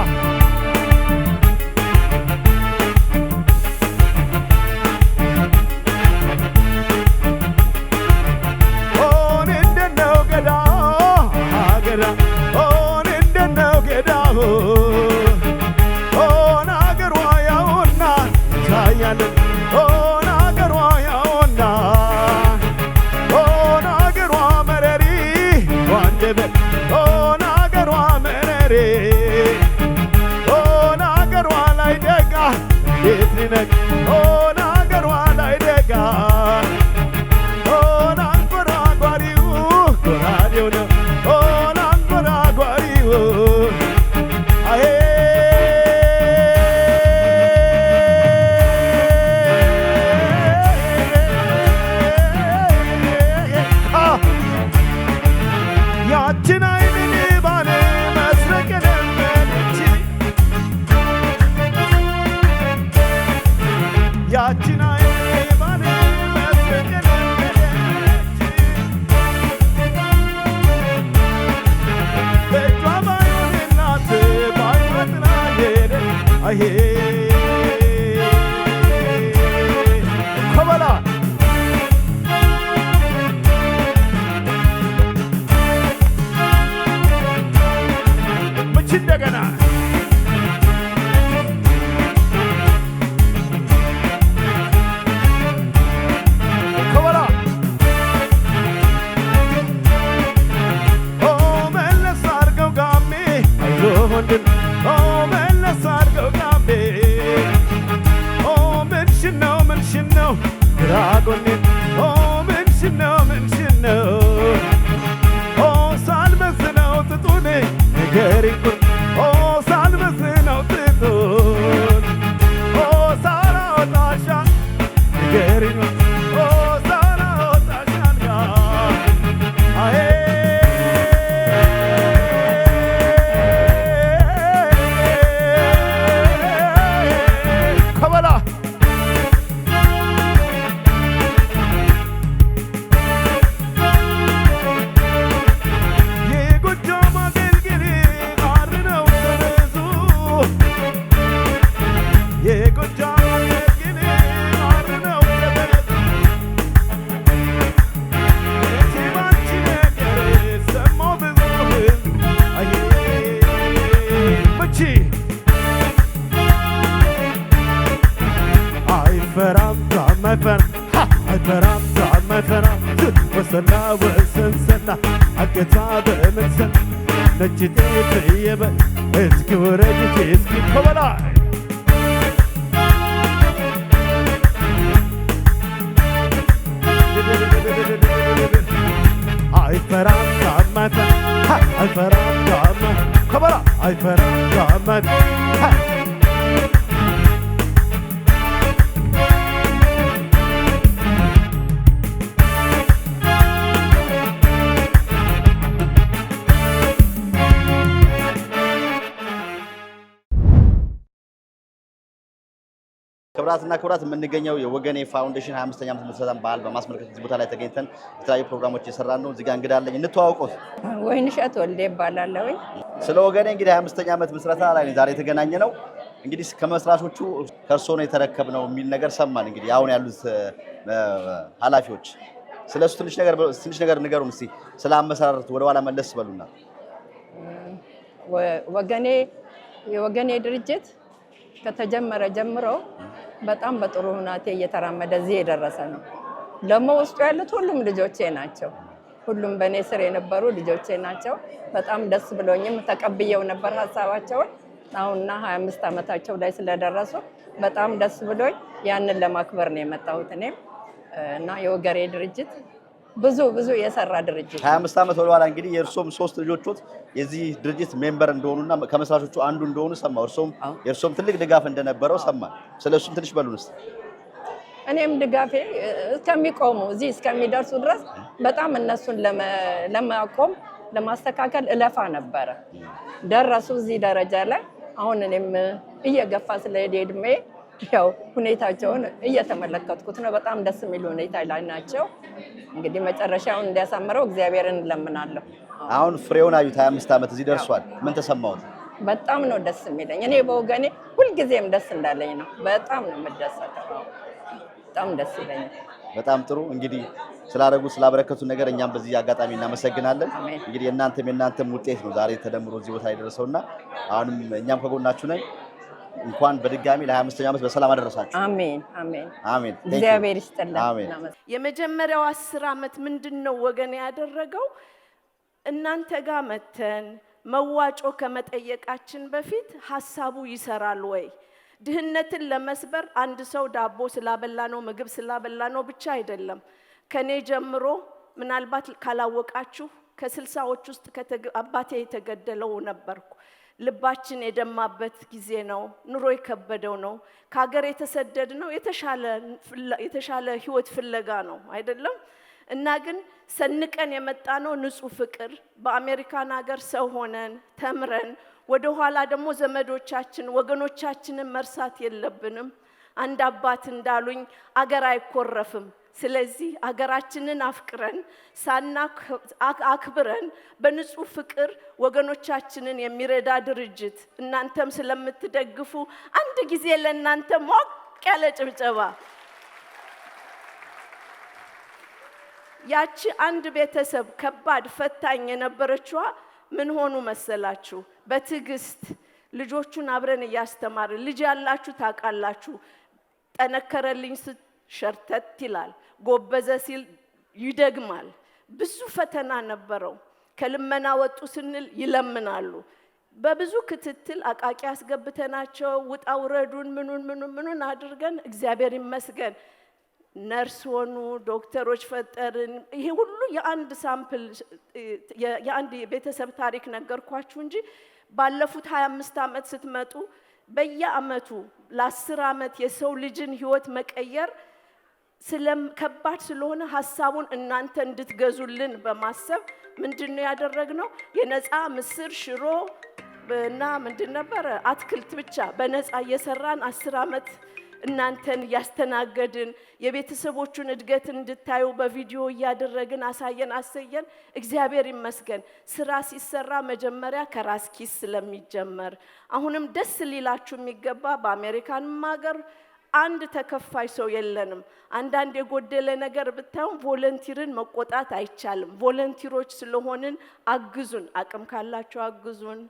ግራ ጎኔን ምንሽነው ሳልመስነው ጥጡን ንገሪኝ ሳልመስነው ጥጡን ሳላወጣሻ ንገሪኝ ሳላወጣሻልጋ አሄ ከበላ ወሰላ ወሰንሰላ አገታ በመንሰል ነጅቴ ትየበ እስኪ ወረጅቴ እስኪ ከበላ አይፈራም ጋማታ አይፈራም ጋማ ከበላ አይፈራም ጋማታ ክብራትና ክብራት የምንገኘው የወገኔ ፋውንዴሽን 25ኛ ዓመት ምስረታን በዓል በማስመልከት እዚህ ቦታ ላይ ተገኝተን የተለያዩ ፕሮግራሞች እየሰራን ነው። እዚህ ጋር እንግዳ አለኝ። እንተዋወቁት። ወይንሸት ወልዴ እባላለሁ። ስለ ወገኔ እንግዲህ 25ኛ ዓመት ምስረታ ላይ ዛሬ የተገናኘ ነው። እንግዲህ ከመስራቾቹ ከእርሶ ነው የተረከብነው የሚል ነገር ሰማን። እንግዲህ አሁን ያሉት ኃላፊዎች ስለሱ ትንሽ ነገር ንገሩን እስቲ። ስለ አመሰራረቱ ወደ ኋላ መለስ በሉና። የወገኔ ድርጅት ከተጀመረ ጀምሮ በጣም በጥሩ ሁናቴ እየተራመደ እዚህ የደረሰ ነው። ደግሞ ውስጡ ያሉት ሁሉም ልጆቼ ናቸው። ሁሉም በእኔ ስር የነበሩ ልጆቼ ናቸው። በጣም ደስ ብሎኝም ተቀብየው ነበር ሀሳባቸውን። አሁንና 25 ዓመታቸው ላይ ስለደረሱ በጣም ደስ ብሎኝ ያንን ለማክበር ነው የመጣሁት እኔም እና የወገኔ ድርጅት ብዙ የሰራ ድርጅት 25 ዓመት ወደኋላ እንግዲህ የእርሶም 3 ልጆቾት የዚህ ድርጅት ሜምበር እንደሆኑና ከመስራቾቹ አንዱ እንደሆኑ ሰማሁ። የእርሶም ትልቅ ድጋፍ እንደነበረው ሰማን። ስለሱም ትንሽ በሉን እስቲ። እኔም ድጋፌ እስከሚቆሙ እዚህ እስከሚደርሱ ድረስ በጣም እነሱን ለማቆም ለማስተካከል እለፋ ነበረ። ደረሱ እዚህ ደረጃ ላይ። አሁን እኔም እየገፋ ስለሄደ እድሜ ያው ሁኔታቸውን እየተመለከትኩት ነው። በጣም ደስ የሚል ሁኔታ ላይ ናቸው። እንግዲህ መጨረሻውን እንዲያሳምረው እግዚአብሔርን እንለምናለሁ። አሁን ፍሬውን አዩት። 25 ዓመት እዚህ ደርሷል። ምን ተሰማዎት? በጣም ነው ደስ የሚለኝ። እኔ በወገኔ ሁልጊዜም ደስ እንዳለኝ ነው። በጣም ነው የምደሰተው። በጣም ደስ ይለኛል። በጣም ጥሩ። እንግዲህ ስላበረከቱ ነገር እኛም በዚህ አጋጣሚ እናመሰግናለን። እንግዲህ የእናንተም ውጤት ነው ዛሬ ተደምሮ እዚህ ቦታ የደረሰውና አሁንም እኛም ከጎናችሁ ነን። እንኳን በድጋሚ ለ25ኛ ዓመት በሰላም አደረሳችሁ። አሜን አሜን አሜን። እግዚአብሔር ይስጥልን። የመጀመሪያው 10 ዓመት ምንድነው ወገኔ ያደረገው? እናንተ ጋር መተን መዋጮ ከመጠየቃችን በፊት ሐሳቡ ይሰራል ወይ? ድህነትን ለመስበር አንድ ሰው ዳቦ ስላበላ ነው ምግብ ስላበላ ነው ብቻ አይደለም። ከኔ ጀምሮ ምናልባት ካላወቃችሁ ከ60ዎች ውስጥ አባቴ የተገደለው ነበርኩ። ልባችን የደማበት ጊዜ ነው። ኑሮ የከበደው ነው። ከሀገር የተሰደድ ነው። የተሻለ ህይወት ፍለጋ ነው አይደለም። እና ግን ሰንቀን የመጣ ነው ንጹህ ፍቅር። በአሜሪካን ሀገር ሰው ሆነን ተምረን ወደ ኋላ ደግሞ ዘመዶቻችን ወገኖቻችንን መርሳት የለብንም። አንድ አባት እንዳሉኝ አገር አይኮረፍም። ስለዚህ አገራችንን አፍቅረን አክብረን በንጹህ ፍቅር ወገኖቻችንን የሚረዳ ድርጅት እናንተም ስለምትደግፉ አንድ ጊዜ ለእናንተ ሞቅ ያለ ጭብጨባ። ያቺ አንድ ቤተሰብ ከባድ ፈታኝ የነበረችዋ ምን ሆኑ መሰላችሁ? በትዕግስት ልጆቹን አብረን እያስተማርን ልጅ ያላችሁ ታውቃላችሁ። ጠነከረልኝ ሸርተት ይላል፣ ጎበዘ ሲል ይደግማል። ብዙ ፈተና ነበረው። ከልመና ወጡ ስንል ይለምናሉ። በብዙ ክትትል አቃቂ አስገብተናቸው ውጣ ውረዱን ምኑን አድርገን እግዚአብሔር ይመስገን ነርስ ሆኑ፣ ዶክተሮች ፈጠርን። ይሄ ሁሉ የአንድ ሳምፕል የአንድ ቤተሰብ ታሪክ ነገርኳችሁ እንጂ ባለፉት 25 ዓመት ስትመጡ በየአመቱ ለ10 ዓመት የሰው ልጅን ህይወት መቀየር ከባድ ስለሆነ ሐሳቡን እናንተ እንድትገዙልን በማሰብ ምንድነው ያደረግነው? የነፃ ምስር ሽሮ እና ምንድን ነበር አትክልት ብቻ በነፃ እየሰራን 10 ዓመት እናንተን ያስተናገድን የቤተሰቦቹን እድገት እንድታዩ በቪዲዮ ያደረግን አሳየን አሰየን። እግዚአብሔር ይመስገን። ስራ ሲሰራ መጀመሪያ ከራስ ኪስ ስለሚጀመር አሁንም ደስ ሊላችሁ የሚገባ በአሜሪካንም ሀገር አንድ ተከፋይ ሰው የለንም። አንዳንድ የጎደለ ነገር ብታዩም ቮለንቲርን መቆጣት አይቻልም። ቮለንቲሮች ስለሆንን አግዙን። አቅም ካላችሁ አግዙን።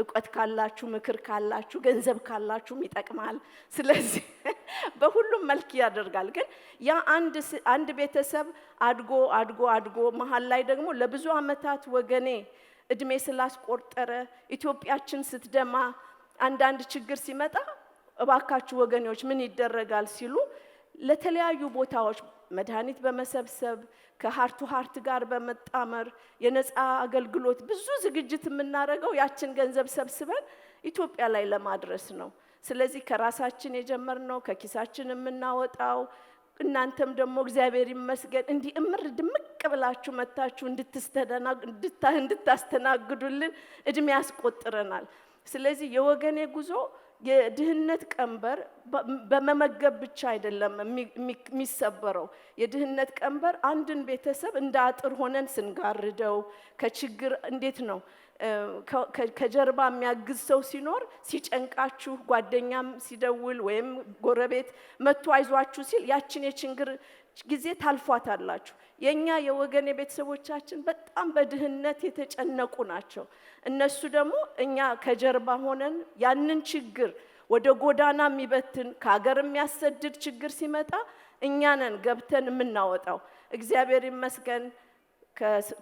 እውቀት ካላችሁ፣ ምክር ካላችሁ፣ ገንዘብ ካላችሁም ይጠቅማል። ስለዚህ በሁሉም መልክ ያደርጋል። ግን ያ አንድ ቤተሰብ አድጎ መሀል ላይ ደግሞ ለብዙ አመታት ወገኔ እድሜ ስላስቆጠረ ኢትዮጵያችን ስትደማ አንዳንድ ችግር ሲመጣ እባካችሁ ወገኔዎች ምን ይደረጋል ሲሉ ለተለያዩ ቦታዎች መድኃኒት በመሰብሰብ ከሃርቱ ሃርት ጋር በመጣመር የነፃ አገልግሎት ብዙ ዝግጅት የምናደርገው ያችን ገንዘብ ሰብስበን ኢትዮጵያ ላይ ለማድረስ ነው። ስለዚህ ከራሳችን የጀመርነው ከኪሳችን የምናወጣው እናንተም ደግሞ እግዚአብሔር ይመስገን እንዲህ እምር ድምቅ ብላችሁ መታችሁ እንድታስተናግዱልን እድሜ ያስቆጥረናል። ስለዚህ የወገኔ ጉዞ የድህነት ቀንበር በመመገብ ብቻ አይደለም የሚሰበረው። የድህነት ቀንበር አንድን ቤተሰብ እንደ አጥር ሆነን ስንጋርደው ከችግር እንዴት ነው ከጀርባ የሚያግዝ ሰው ሲኖር ሲጨንቃችሁ ጓደኛም ሲደውል ወይም ጎረቤት መጥቶ አይዟችሁ ሲል ያችን የችግር ጊዜ ታልፏታላችሁ። የኛ የወገኔ ቤተሰቦቻችን በጣም በድህነት የተጨነቁ ናቸው። እነሱ ደግሞ እኛ ከጀርባ ሆነን ያንን ችግር ወደ ጎዳና የሚበትን ከሀገር የሚያሰድድ ችግር ሲመጣ እኛ ነን ገብተን የምናወጣው። እግዚአብሔር ይመስገን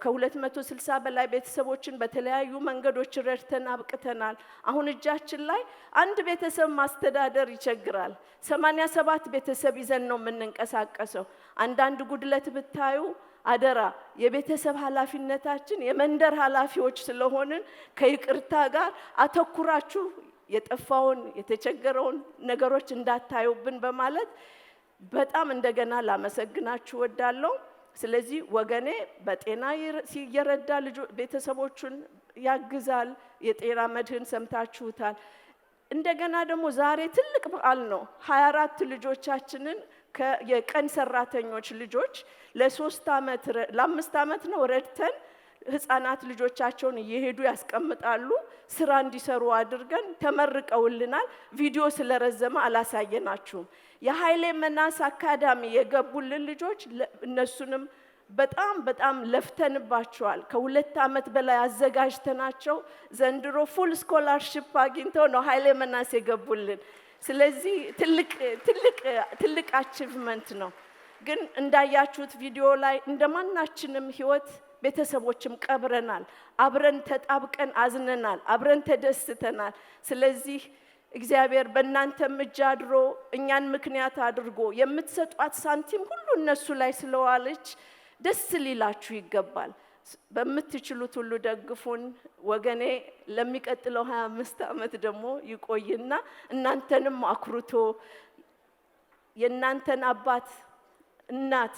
ከ260 በላይ ቤተሰቦችን በተለያዩ መንገዶች ረድተን አብቅተናል። አሁን እጃችን ላይ አንድ ቤተሰብ ማስተዳደር ይቸግራል። 87 ቤተሰብ ይዘን ነው የምንንቀሳቀሰው። አንዳንድ ጉድለት ብታዩ አደራ የቤተሰብ ኃላፊነታችን የመንደር ኃላፊዎች ስለሆንን ከይቅርታ ጋር አተኩራችሁ የጠፋውን የተቸገረውን ነገሮች እንዳታዩብን በማለት በጣም እንደገና ላመሰግናችሁ ወዳለሁ። ስለዚህ ወገኔ በጤና ሲየረዳ ቤተሰቦቹን ያግዛል። የጤና መድህን ሰምታችሁታል። እንደገና ደግሞ ዛሬ ትልቅ በዓል ነው። 24 ልጆቻችንን የቀን ሰራተኞች ልጆች ለ5 ዓመት ነው ረድተን ህፃናት ልጆቻቸውን እየሄዱ ያስቀምጣሉ። ስራ እንዲሰሩ አድርገን ተመርቀውልናል። ቪዲዮ ስለረዘመ አላሳየናችሁም። የኃይሌ መናስ አካዳሚ የገቡልን ልጆች እነሱንም በጣም ለፍተንባቸዋል። ከ2 ዓመት በላይ አዘጋጅተናቸው ዘንድሮ ፉል ስኮላርሺፕ አግኝተው ነው ኃይሌ መናስ የገቡልን። ስለዚህ ትልቅ አቺቭመንት ነው። ግን እንዳያችሁት ቪዲዮ ላይ እንደማናችንም ህይወት ቤተሰቦችም ቀብረናል። አብረን ተጣብቀን አዝነናል። አብረን ተደስተናል። ስለዚህ እግዚአብሔር በእናንተም እጅ አድሮ እኛን ምክንያት አድርጎ የምትሰጧት ሳንቲም ሁሉ እነሱ ላይ ስለዋለች ደስ ሊላችሁ ይገባል። በምትችሉት ሁሉ ደግፉን ወገኔ። ለሚቀጥለው 25 ዓመት ደግሞ ይቆይና እናንተንም አኩርቶ የእናንተን አባት እናት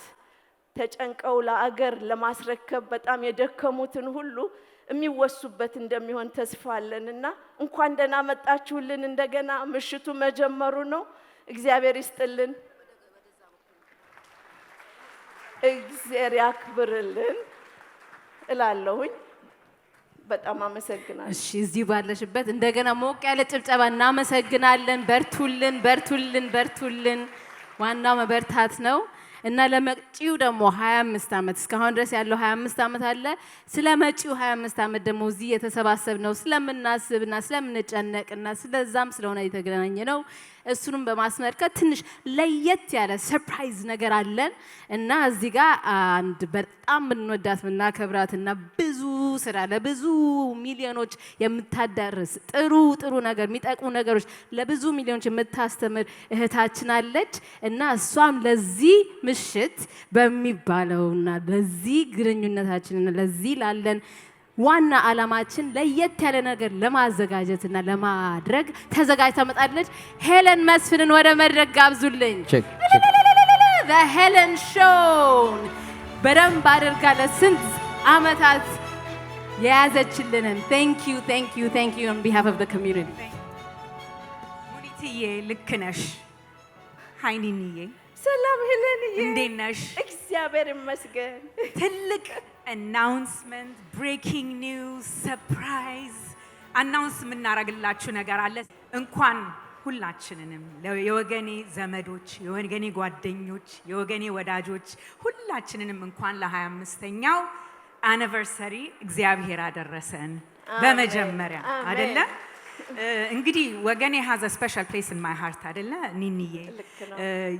ተጨንቀው ለአገር ለማስረከብ በጣም የደከሙትን ሁሉ የሚወሱበት እንደሚሆን ተስፋ አለንና እንኳን ደህና መጣችሁልን። እንደገና ምሽቱ መጀመሩ ነው። እግዚአብሔር ይስጥልን፣ እግዚአብሔር ያክብርልን እላለሁኝ። በጣም አመሰግናለሁ። እሺ፣ እዚህ ባለሽበት እንደገና ሞቅ ያለ ጭብጨባ እናመሰግናለን። በርቱልን። ዋናው መበርታት ነው። እና ለመጪው ደግሞ 25 ዓመት እስካሁን ድረስ ያለው 25 ዓመት አለ። ስለ መጪው 25 ዓመት ደግሞ እዚህ የተሰባሰብነው ስለምናስብና ስለምንጨነቅና ስለዛም ስለሆነ የተገናኘ ነው። እሱንም በማስመልከት ትንሽ ለየት ያለ ሰርፕራይዝ ነገር አለን እና እዚህ ጋር አንድ በጣም የምንወዳት የምናከብራትና ብዙ ስራ ለብዙ ሚሊዮኖች የምታዳርስ ጥሩ ነገር የሚጠቅሙ ነገሮች ለብዙ ሚሊዮኖች የምታስተምር እህታችን አለች እና እሷም ለዚህ ምሽት በሚባለውና ለዚህ ግንኙነታችንና ለዚህ ላለን ዋና ዓላማችን ለየት ያለ ነገር ለማዘጋጀትና ለማድረግ ተዘጋጅታ መጣለች። ሄለን መስፍንን ወደ መድረክ ጋብዙልኝ። The Helen Show በደንብ አድርጋ ለስንት ዓመታት የያዘችልንን thank you on behalf of the community. ሙኒትዬ ልክ ነሽ። ሃይኒንዬ ሰላም ሄለንዬ፣ እንዴት ነሽ? እግዚአብሔር ይመስገን። ትልቅ announcement, breaking news, surprise announce የምናደርግላችሁ ነገር አለ። እንኳን ሁላችንንም የወገኔ ዘመዶች፣ የወገኔ ጓደኞች፣ የወገኔ ወዳጆች ሁላችንንም እንኳን ለ25ኛው anniversary እግዚአብሔር አደረሰን። በመጀመሪያ አይደለ እንግዲህ ወገኔ has a special place in my heart አይደለ ኒኒዬ።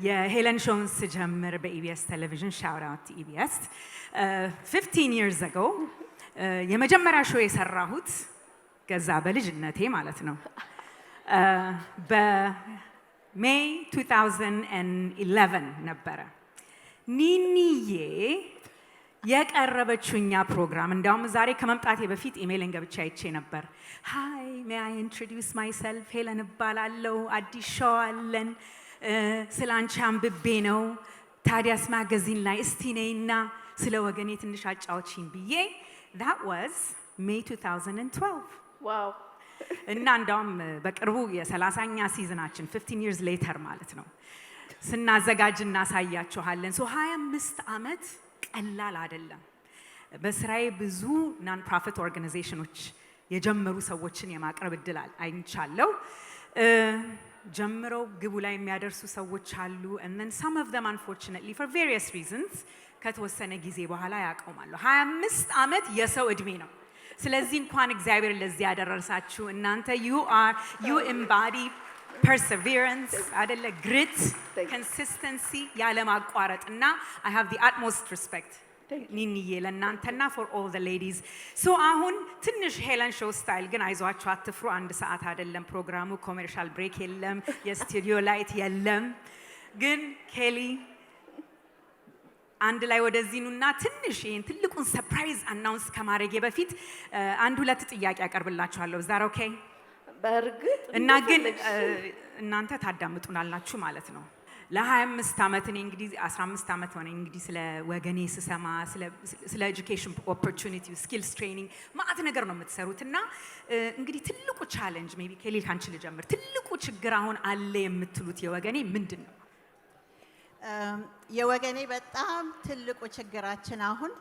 የሄለን ሾውን ስጀምር በኢቢኤስ ቴሌቪዥን shout out to EBS 15 years ago የመጀመሪያ ሾው የሰራሁት ገዛ በልጅነቴ ማለት ነው በሜይ 2011 ነበረ። ኒኒዬ የቀረበችኛ ፕሮግራም እንዳውም ዛሬ ከመምጣቴ በፊት ኢሜይልን ገብቼ አይቼ ነበር። ሃይ ሜይ አይ ኢንትሮዲዩስ ማይሰልፍ ሄለን እባላለሁ፣ አዲስ ሾው አለን፣ ስላንቺ አንብቤ ነው ታዲያስ ማጋዚን ላይ እስቲ ነይና ስለ ወገኔ ትንሽ አጫውቺኝ ብዬ that was May 2012 ዋው። እና እንዳውም በቅርቡ የ30ኛ ሲዝናችን 15 years later ማለት ነው ስናዘጋጅ እናሳያችኋለን። 25 ዓመት ቀላል አይደለም። በስራዬ ብዙ ናን ፕሮፊት ኦርጋናይዜሽኖች የጀመሩ ሰዎችን የማቅረብ እድል አይቻለሁ። ጀምረው ግቡ ላይ የሚያደርሱ ሰዎች አሉ and then some of them unfortunately for various reasons ከተወሰነ ጊዜ በኋላ ያቆማሉ። 25 ዓመት የሰው እድሜ ነው። ስለዚህ እንኳን እግዚአብሔር ለዚህ ያደረሳችሁ እናንተ you embody perseverance አይደለ grit consistency ያለማቋረጥ እና I have the utmost respect ኒኒዬ ለእናንተና for all the ladies. so አሁን ትንሽ ሄለን ሾው ስታይል ግን አይዟችሁ አትፍሩ። 1 ሰዓት አይደለም ፕሮግራሙ፣ ኮሜርሻል ብሬክ የለም፣ የስቱዲዮ ላይት የለም። ግን ኬሊ አንድ ላይ ወደዚህ ኑና ትንሽ ይሄን ትልቁን ሰርፕራይዝ አናውንስ ከማድረጌ በፊት 1-2 ጥያቄ አቀርብላችኋለሁ። is that okay? በርግጥ እና ግን እናንተ ታዳምጡናላችሁ ማለት ነው። ለ25 ዓመት እኔ እንግዲህ 15 ዓመት ሆነ እንግዲህ ስለ ወገኔ ስሰማ ስለ ኤጁኬሽን ኦፖርቹኒቲ ስኪልስ ትሬኒንግ ማአት ነገር ነው የምትሰሩትና እንግዲህ ትልቁ ቻሌንጅ ሜቢ ከሌላ ካንቺ ልጀምር። ትልቁ ችግር አሁን አለ የምትሉት የወገኔ ምንድን ነው? የወገኔ በጣም ትልቁ ችግራችን አሁን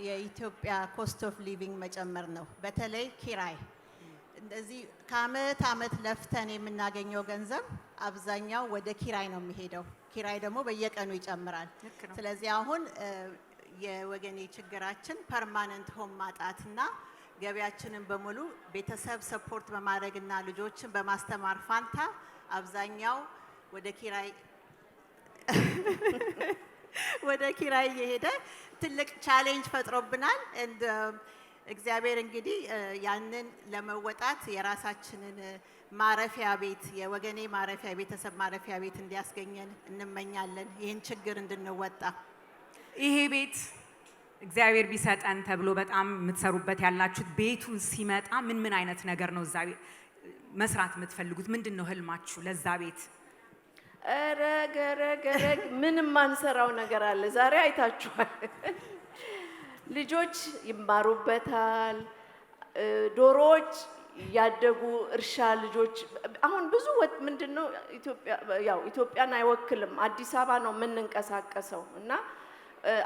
የኢትዮጵያ ኮስት ኦፍ ሊቪንግ መጨመር ነው። በተለይ ኪራይ እንደዚህ ከአመት አመት ለፍተን የምናገኘው ገንዘብ አብዛኛው ወደ ኪራይ ነው የሚሄደው። ኪራይ ደግሞ በየቀኑ ይጨምራል። ስለዚህ አሁን የወገኔ ችግራችን ፐርማነንት ሆም ማጣትና ገቢያችንን በሙሉ ቤተሰብ ሰፖርት በማድረግና ልጆችን በማስተማር ፋንታ አብዛኛው ወደ ኪራይ የሄደ ትልቅ ቻሌንጅ ፈጥሮብናል። እግዚአብሔር እንግዲህ ያንን ለመወጣት የራሳችንን ማረፊያ ቤት የወገኔ ማረፊያ ቤተሰብ ማረፊያ ቤት እንዲያስገኘን እንመኛለን። ይህን ችግር እንድንወጣ ይሄ ቤት እግዚአብሔር ቢሰጠን ተብሎ በጣም የምትሰሩበት ያላችሁት ቤቱን ሲመጣ ምን አይነት ነገር ነው እዛ መስራት የምትፈልጉት? ምንድን ነው ህልማችሁ ለዛ ቤት? ረገረገረግ ምንም ማንሰራው ነገር አለ። ዛሬ አይታችኋል። ልጆች ይማሩበታል። ዶሮዎች ያደጉ እርሻ ልጆች አሁን ብዙ ምንድነው ኢትዮጵያን አይወክልም። አዲስ አበባ ነው የምንንቀሳቀሰው እና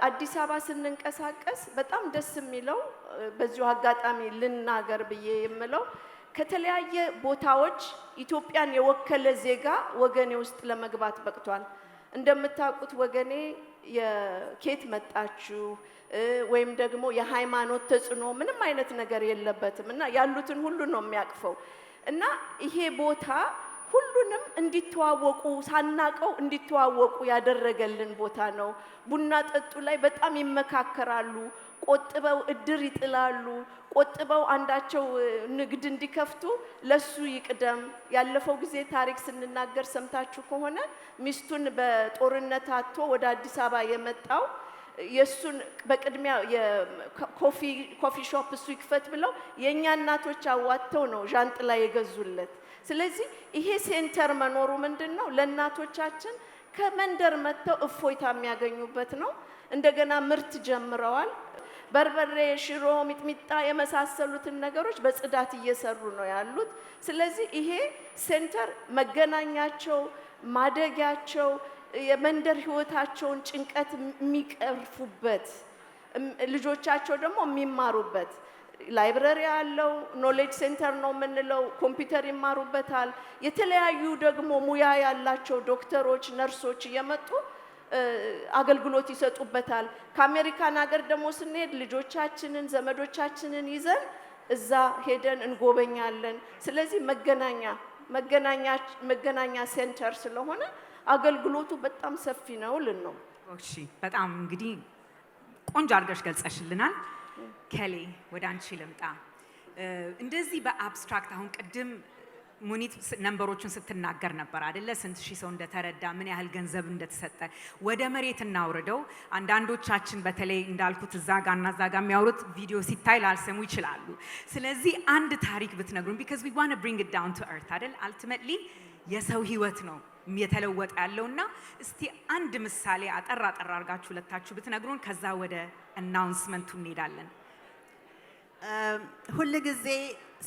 አዲስ አበባ ስንንቀሳቀስ በጣም ደስ የሚለው በዚሁ አጋጣሚ ልናገር ብዬ የምለው ከተለያየ ቦታዎች ኢትዮጵያን የወከለ ዜጋ ወገኔ ውስጥ ለመግባት በቅቷል። እንደምታውቁት ወገኔ የኬት መጣችሁ ወይም ደግሞ የሃይማኖት ተጽዕኖ ምንም አይነት ነገር የለበትም እና ያሉትን ሁሉ ነው የሚያቅፈው እና ይሄ ቦታ ሁሉንም እንዲተዋወቁ ሳናቀው እንዲተዋወቁ ያደረገልን ቦታ ነው። ቡና ጠጡ ላይ በጣም ይመካከራሉ። ቆጥበው እድር ይጥላሉ። ቆጥበው አንዳቸው ንግድ እንዲከፍቱ ለሱ ይቅደም። ያለፈው ጊዜ ታሪክ ስንናገር ሰምታችሁ ከሆነ ሚስቱን በጦርነት አጥቶ ወደ አዲስ አበባ የመጣው የሱን በቅድሚያ የኮፊ ሾፕ እሱ ይክፈት ብለው የኛ እናቶች አዋጥተው ነው ዣንጥላ የገዙለት። ስለዚህ ይሄ ሴንተር መኖሩ ምንድነው ለእናቶቻችን ከመንደር መጥተው እፎይታ የሚያገኙበት ነው። እንደገና ምርት ጀምረዋል። በርበሬ፣ ሽሮ፣ ሚጥሚጣ የመሳሰሉትን ነገሮች በጽዳት እየሰሩ ነው ያሉት። ስለዚህ ይሄ ሴንተር መገናኛቸው፣ ማደጊያቸው፣ የመንደር ህይወታቸውን ጭንቀት የሚቀርፉበት ልጆቻቸው ደግሞ የሚማሩበት ላይብረሪ አለው። ኖሌጅ ሴንተር ነው የምንለው። ኮምፒውተር ይማሩበታል። የተለያዩ ደግሞ ሙያ ያላቸው ዶክተሮች፣ ነርሶች እየመጡ አገልግሎት ይሰጡበታል። ከአሜሪካን ሀገር ደግሞ ስንሄድ ልጆቻችንን ዘመዶቻችንን ይዘን እዛ ሄደን እንጎበኛለን። ስለዚህ መገናኛ ሴንተር ስለሆነ አገልግሎቱ በጣም ሰፊ ነው ልነው። እሺ፣ በጣም እንግዲህ ቆንጆ አድርገሽ ገልጸሽልናል። ከሌ ወደ አንቺ ልምጣ። እንደዚህ በአብስትራክት አሁን ቅድም ሙኒት ነምበሮቹን ስትናገር ነበር አይደለ? ስንት ሺህ ሰው እንደተረዳ፣ ምን ያህል ገንዘብ እንደተሰጠ ወደ መሬት እናውርደው። አንዳንዶቻችን በተለይ እንዳልኩት እዛ ጋርና እዛ ጋር የሚያወሩት ቪዲዮ ሲታይ ላልሰሙ ይችላሉ። ስለዚህ አንድ ታሪክ ብትነግሩን because we want to bring it down to earth አይደል? ultimately የሰው ህይወት ነው የተለወጠ ያለውና እስቲ አንድ ምሳሌ አጠር አድርጋችሁ ሁለታችሁ ብትነግሩን ከዛ ወደ አናውንስመንቱ እንሄዳለን። ሁሉ ጊዜ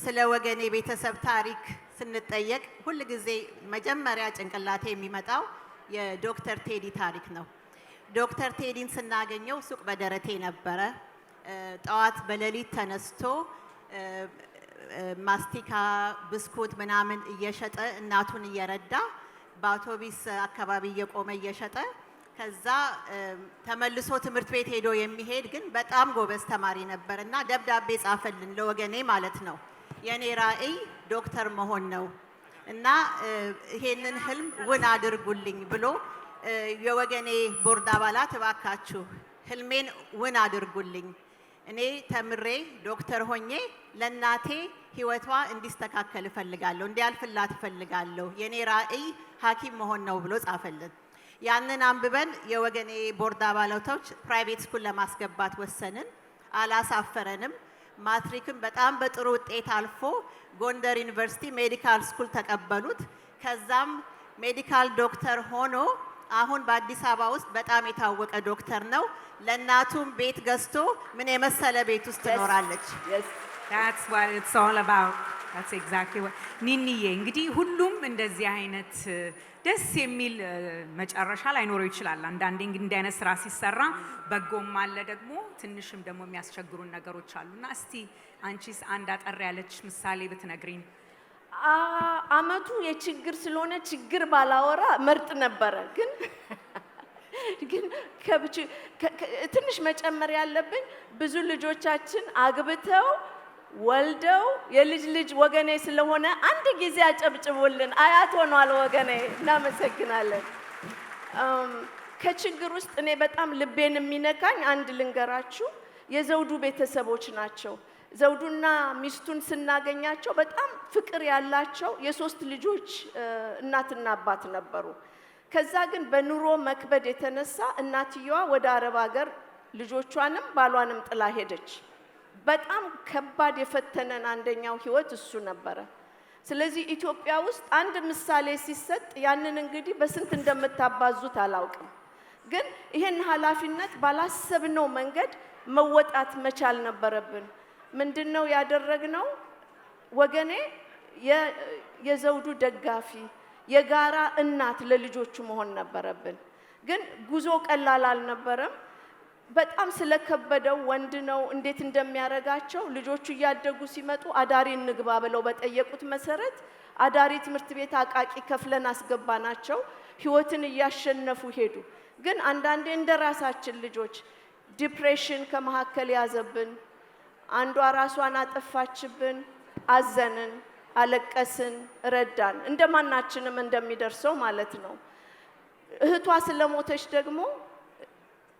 ስለ ወገኔ ቤተሰብ ታሪክ ስንጠየቅ ሁሉ ጊዜ መጀመሪያ ጭንቅላቴ የሚመጣው የዶክተር ቴዲ ታሪክ ነው። ዶክተር ቴዲን ስናገኘው ሱቅ በደረቴ ነበረ። ጠዋት በሌሊት ተነስቶ ማስቲካ፣ ብስኩት ምናምን እየሸጠ እናቱን እየረዳ በአውቶቢስ አካባቢ እየቆመ እየሸጠ ከዛ ተመልሶ ትምህርት ቤት ሄዶ የሚሄድ ግን በጣም ጎበዝ ተማሪ ነበር እና ደብዳቤ ጻፈልን ለወገኔ ማለት ነው። የኔ ራዕይ ዶክተር መሆን ነው እና ይሄንን ህልም እውን አድርጉልኝ ብሎ የወገኔ ቦርድ አባላት እባካችሁ ህልሜን እውን አድርጉልኝ፣ እኔ ተምሬ ዶክተር ሆኜ ለእናቴ ህይወቷ እንዲስተካከል እፈልጋለሁ፣ እንዲያልፍላት እፈልጋለሁ፣ የኔ ራዕይ ሐኪም መሆን ነው ብሎ ጻፈልን። ያንን አንብበን የወገኔ ቦርድ አባላቶች ፕራይቬት ስኩል ለማስገባት ወሰንን። አላሳፈረንም። ማትሪክም በጣም በጥሩ ውጤት አልፎ ጎንደር ዩኒቨርሲቲ ሜዲካል ስኩል ተቀበሉት። ከዛም ሜዲካል ዶክተር ሆኖ አሁን በአዲስ አበባ ውስጥ በጣም የታወቀ ዶክተር ነው። ለእናቱም ቤት ገዝቶ ምን የመሰለ ቤት ውስጥ ትኖራለች። That's what it's all about. That's exactly what ኒኒዬ እንግዲህ ሁሉም እንደዚህ አይነት ደስ የሚል መጨረሻ ላይኖረው ይችላል። አንዳንዴ እንዲህ አይነት ስራ ሲሰራ በጎም አለ ደግሞ ትንሽም ደግሞ የሚያስቸግሩን ነገሮች አሉና እስቲ አንቺስ አንድ አጠር ያለች ምሳሌ ብትነግሪኝ። አመቱ የችግር ስለሆነ ችግር ባላወራ መርጥ ነበረ። ግን ትንሽ መጨመር ያለብኝ ብዙ ልጆቻችን አግብተው ወልደው የልጅ ልጅ ወገኔ ስለሆነ አንድ ጊዜ አጨብጭቡልን። አያት ሆኗል ወገኔ። እናመሰግናለን። ከችግር ውስጥ እኔ በጣም ልቤን የሚነካኝ አንድ ልንገራችሁ። የዘውዱ ቤተሰቦች ናቸው። ዘውዱና ሚስቱን ስናገኛቸው በጣም ፍቅር ያላቸው የሶስት ልጆች እናትና አባት ነበሩ። ከዛ ግን በኑሮ መክበድ የተነሳ እናትየዋ ወደ አረብ ሀገር ልጆቿንም ባሏንም ጥላ ሄደች። በጣም ከባድ የፈተነን አንደኛው ህይወት እሱ ነበረ። ስለዚህ ኢትዮጵያ ውስጥ አንድ ምሳሌ ሲሰጥ ያንን እንግዲህ በስንት እንደምታባዙት አላውቅም። ግን ይሄን ኃላፊነት ባላሰብነው መንገድ መወጣት መቻል ነበረብን። ምንድነው ያደረግነው? ወገኔ የዘውዱ ደጋፊ የጋራ እናት ለልጆቹ መሆን ነበረብን። ግን ጉዞ ቀላል አልነበረም። በጣም ስለከበደው ወንድ ነው እንዴት እንደሚያረጋቸው ልጆቹ እያደጉ ሲመጡ አዳሪ እንግባ ብለው በጠየቁት መሰረት አዳሪ ትምህርት ቤት አቃቂ ከፍለን አስገባናቸው። ህይወትን እያሸነፉ ሄዱ። ግን አንዳንዴ እንደራሳችን ልጆች ዲፕሬሽን ከመሐከል ያዘብን። አንዷ ራሷን አጠፋችብን፣ አዘንን። አለቀስን፣ ረዳን። እንደማናችንም እንደሚደርሰው ማለት ነው። እህቷ ስለሞተች ደግሞ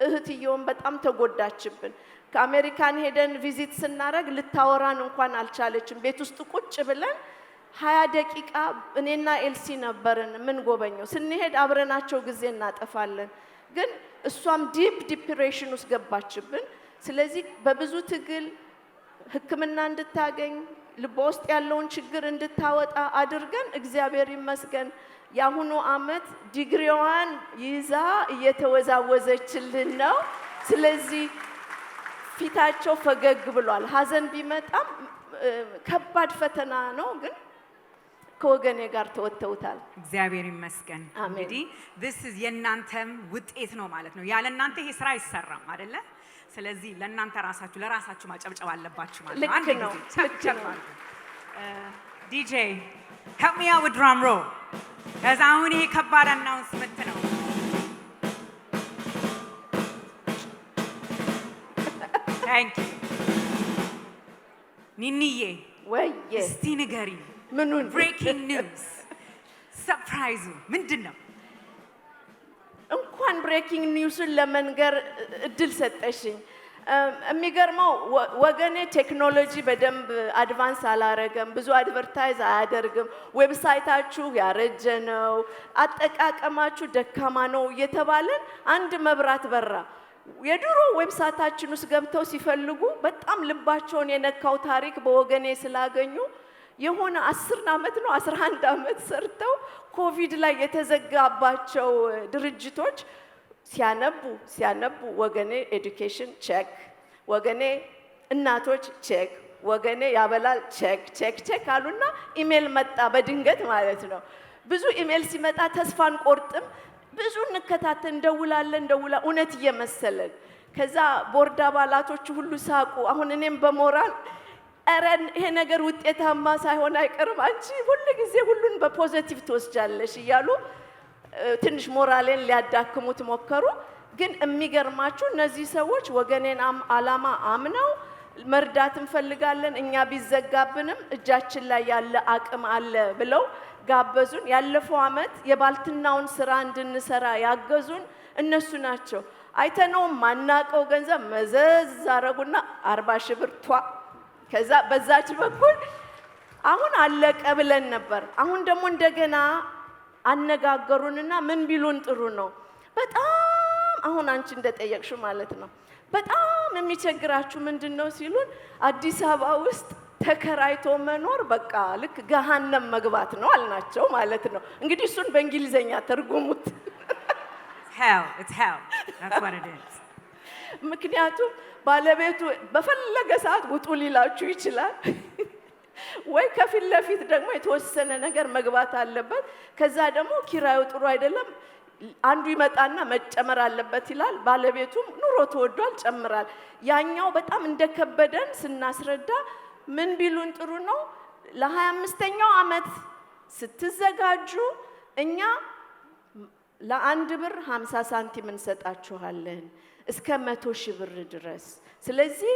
እህትየውን በጣም ተጎዳችብን። ከአሜሪካን ሄደን ቪዚት ስናረግ ልታወራን እንኳን አልቻለችም። ቤት ውስጥ ቁጭ ብለን 20 ደቂቃ እኔና ኤልሲ ነበርን ምን ጎበኘው። ስንሄድ አብረናቸው ጊዜ እናጠፋለን። ግን እሷም ዲፕ ዲፕሬሽን ውስጥ ገባችብን። ስለዚህ በብዙ ትግል ሕክምና እንድታገኝ ልቧ ውስጥ ያለውን ችግር እንድታወጣ አድርገን እግዚአብሔር ይመስገን ያሁኑ አመት ዲግሪዋን ይዛ እየተወዛወዘችልን ነው። ስለዚህ ፊታቸው ፈገግ ብሏል። ሀዘን ቢመጣም ከባድ ፈተና ነው፣ ግን ከወገኔ ጋር ተወጥተውታል። እግዚአብሔር ይመስገን። እንግዲህ this is የናንተም ውጤት ነው ማለት ነው። ያለ እናንተ ይሄ ስራ አይሰራም አይደለ? ስለዚህ ለናንተ ለራሳችሁ ማጨብጨብ አለባችሁ ማለት ነው። አንድ ጊዜ ዲጄ help me out with drum roll ከዛ አሁን ይሄ ከባድ አናውንስመንት ነው። ታንክ ዩ ኒኒዬ ወይ እስቲ ንገሪ ምኑን ብሬኪንግ ኒውስ ሰርፕራይዙ ምንድነው? እንኳን ብሬኪንግ ኒውስን ለመንገር እድል ሰጠሽኝ። የሚገርመው ወገኔ ቴክኖሎጂ በደንብ አድቫንስ አላረገም፣ ብዙ አድቨርታይዝ አያደርግም፣ ዌብሳይታችሁ ያረጀ ነው፣ አጠቃቀማችሁ ደካማ ነው እየተባለን አንድ መብራት በራ። የድሮ ዌብሳይታችን ውስጥ ገብተው ሲፈልጉ በጣም ልባቸውን የነካው ታሪክ በወገኔ ስላገኙ የሆነ 10 ዓመት ነው 11 ዓመት ሰርተው ኮቪድ ላይ የተዘጋባቸው ድርጅቶች ሲያነቡ ወገኔ ኤዱኬሽን ቼክ፣ ወገኔ እናቶች ቼክ፣ ወገኔ ያበላል ቼክ አሉና ኢሜል መጣ በድንገት ማለት ነው። ብዙ ኢሜል ሲመጣ ተስፋን ቆርጥም ብዙ እንከታተል እንደውላለን እውነት እየመሰለን ከዛ ቦርድ አባላቶች ሁሉ ሳቁ። አሁን እኔም በሞራል አረን ይሄ ነገር ውጤታማ ሳይሆን አይቀርም አንቺ ሁሉ ጊዜ ሁሉን በፖዚቲቭ ትወስጃለሽ እያሉ ትንሽ ሞራሌን ሊያዳክሙት ሞከሩ። ግን የሚገርማችሁ እነዚህ ሰዎች ወገኔን አላማ አምነው መርዳት እንፈልጋለን እኛ ቢዘጋብንም እጃችን ላይ ያለ አቅም አለ ብለው ጋበዙን። ያለፈው አመት የባልትናውን ስራ እንድንሰራ ያገዙን እነሱ ናቸው። አይተነው ማናቀው ገንዘብ መዘዝ አረጉና 40 ሺህ ብር ቷ ከዛ በዛች በኩል አሁን አለቀ ብለን ነበር። አሁን ደግሞ እንደገና አነጋገሩንና ምን ቢሉን ጥሩ ነው በጣም አሁን አንቺ እንደጠየቅሽው ማለት ነው በጣም የሚቸግራችሁ ምንድነው ሲሉን አዲስ አበባ ውስጥ ተከራይቶ መኖር በቃ ልክ ገሃነም መግባት ነው አልናቸው ማለት ነው። እንግዲህ እሱን በእንግሊዘኛ ተርጉሙት። it's hell that's what it is ምክንያቱም ባለቤቱ በፈለገ ሰዓት ውጡ ሊላችሁ ይችላል ወይ ከፊት ለፊት ደግሞ የተወሰነ ነገር መግባት አለበት። ከዛ ደግሞ ኪራዩ ጥሩ አይደለም አንዱ ይመጣና መጨመር አለበት ይላል። ባለቤቱም ኑሮ ተወዷል ጨምራል። ያኛው በጣም እንደከበደን ስናስረዳ ምን ቢሉን ጥሩ ነው ለ25ኛው አመት ስትዘጋጁ እኛ ለአንድ ብር 50 ሳንቲም እንሰጣችኋለን እስከ 100 ሺህ ብር ድረስ። ስለዚህ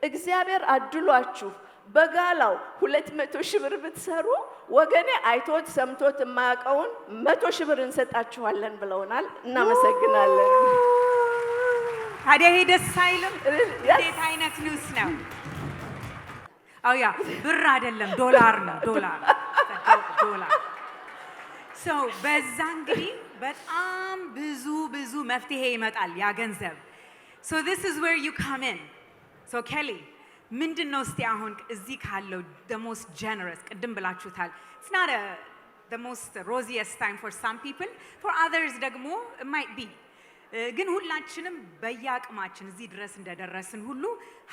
እግዚአብሔር አድሏችሁ በጋላው 200 ሺህ ብር ብትሰሩ ወገኔ አይቶት ሰምቶት የማያውቀውን 100 ሺህ ብር እንሰጣችኋለን ብለውናል። እናመሰግናለን። ታዲያ ይሄ ደስ አይልም? እንዴት አይነት ኒውስ ነው? ያ ብር አይደለም ዶላር ነው ዶላር በዛ እንግዲህ በጣም ብዙ መፍትሄ ይመጣል ያ ገንዘብ። So this is where you come in. So Kelly ምንድነው እስቲ አሁን እዚህ ካለው the most generous ቅድም ብላችሁታል it's not the most rosiest time for some people for others ደግሞ it might be ግን ሁላችንም በያቅማችን እዚህ ድረስ እንደደረስን ሁሉ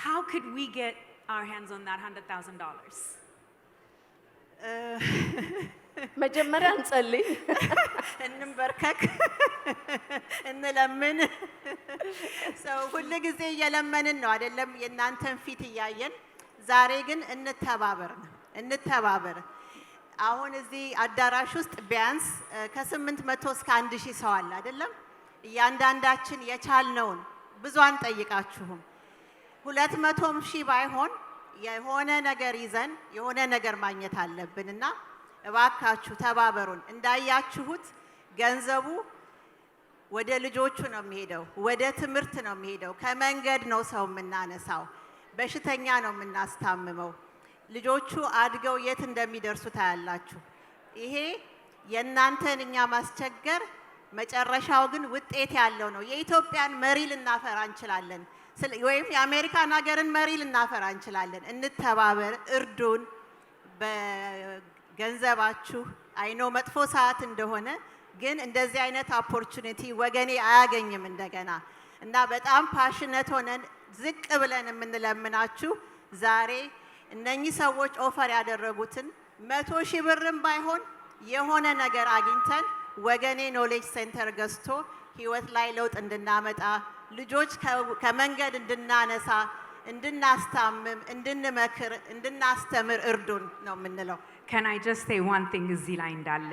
how could we get our hands on that $100,000? መጀመሪያ እንጸልይ እንበርከክ እንለምን ሰው ሁሉ ጊዜ እየለመንን ነው አይደለም የእናንተን ፊት እያየን ዛሬ ግን እንተባበር አሁን እዚህ አዳራሽ ውስጥ ቢያንስ ከ800 እስከ 1000 ሰው አለ አይደለም እያንዳንዳችን የቻልነውን ብዙ አንጠይቃችሁም 200 ሺህ ባይሆን የሆነ ነገር ይዘን የሆነ ነገር ማግኘት አለብንና እባካችሁ ተባበሩን። እንዳያችሁት ገንዘቡ ወደ ልጆቹ ነው የሚሄደው፣ ወደ ትምህርት ነው የሚሄደው። ከመንገድ ነው ሰው የምናነሳው፣ በሽተኛ ነው የምናስታምመው። ልጆቹ አድገው የት እንደሚደርሱ ታያላችሁ። ይሄ የእናንተን እኛ ማስቸገር መጨረሻው ግን ውጤት ያለው ነው። የኢትዮጵያን መሪ ልናፈራ እንችላለን፣ ወይም የአሜሪካን ሀገርን መሪ ልናፈራ እንችላለን። እንተባበር፣ እርዱን በገንዘባችሁ። አይኖ መጥፎ ሰዓት እንደሆነ ግን እንደዚህ አይነት ኦፖርቹኒቲ ወገኔ አያገኝም እንደገና እና በጣም ፓሽኔት ሆነን ዝቅ ብለን የምንለምናችሁ ዛሬ እነኚህ ሰዎች ኦፈር ያደረጉትን 100,000 ብርም ባይሆን የሆነ ነገር አግኝተን ወገኔ ኖሌጅ ሴንተር ገዝቶ ህይወት ላይ ለውጥ እንድናመጣ ልጆች ከመንገድ እንድናነሳ እንድናስታምም እንድንመክር እንድናስተምር እርዱን ነው የምንለው። Can I just say one thing እዚህ ላይ እንዳለ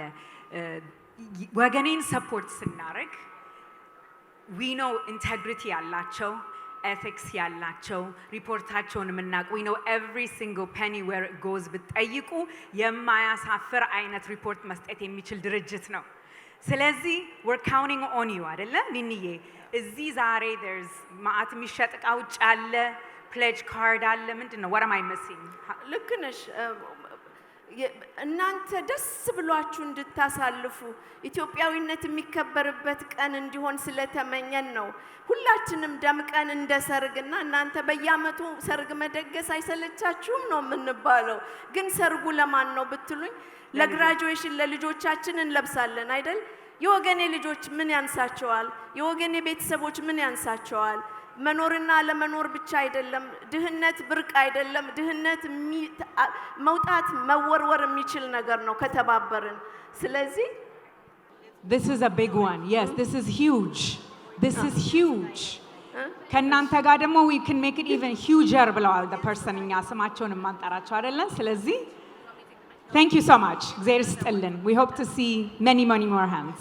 ወገኔን ሰፖርት ስናደርግ we know integrity ያላቸው ethics ያላቸው ሪፖርታቸውን የምናውቅ we know every single penny where it goes ብትጠይቁ የማያሳፍር አይነት ሪፖርት መስጠት የሚችል ድርጅት ነው። ስለዚህ we're counting on you አይደለ ኒኒዬ? እዚህ ዛሬ there's ማአት የሚሸጥ ዕቃ ውጭ አለ፣ pledge card አለ። ምንድነው what am I missing? ልክ ነሽ። እናንተ ደስ ብሏችሁ እንድታሳልፉ ኢትዮጵያዊነት የሚከበርበት ቀን እንዲሆን ስለተመኘን ነው። ሁላችንም ደምቀን እንደ ሰርግና እናንተ በየዓመቱ ሰርግ መደገስ አይሰለቻችሁም ነው የምንባለው። ግን ሰርጉ ለማን ነው ብትሉኝ ለግራጁዌሽን ለልጆቻችን እንለብሳለን አይደል? የወገኔ ልጆች ምን ያንሳቸዋል? የወገኔ ቤተሰቦች ምን ያንሳቸዋል? መኖርና ለመኖር ብቻ አይደለም። ድህነት ብርቅ አይደለም። ድህነት መውጣት መወርወር የሚችል ነገር ነው ከተባበርን። ስለዚህ This is a big one. Yes, this is huge. This is huge. ከናንተ ጋር ደግሞ we can make it even huger ብለዋል the person እኛ ስማቸውን ማንጠራቸው አይደለ? ስለዚህ thank you so much. እግዚአብሔር ይስጥልን. We hope to see many more hands.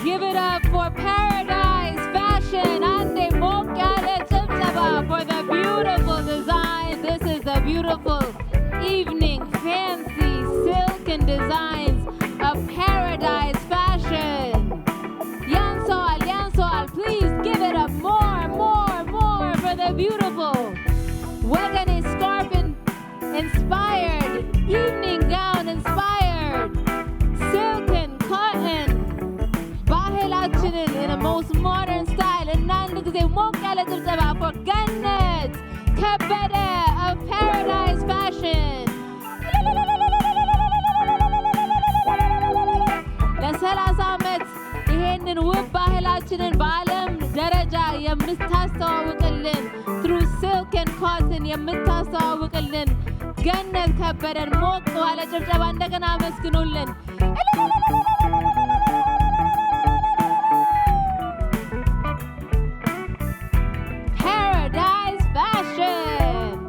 Give it up for Paradise Fashion. Ande Mokale Chipchaba for the beautiful design. This is a beautiful evening, fancy silken designs of Paradise Fashion. Yansol, please give it up more for the beautiful Wegani scarf inspired, evening gown inspired, silken cotton, bahilachinin in a most modern style. And nandigize mokale chibchaba for Gannet Kabede of Paradise Fashion. ለ30 ዓመት ይሄንን ውብ ባህላችንን በዓለም ደረጃ የምታስተዋውቅልን through silk and cotton የምታስተዋውቅልን ገነት ከበደን ሞቅ ባለ ጭብጨባ እንደገና አመስግኑልን። Paradise Fashion.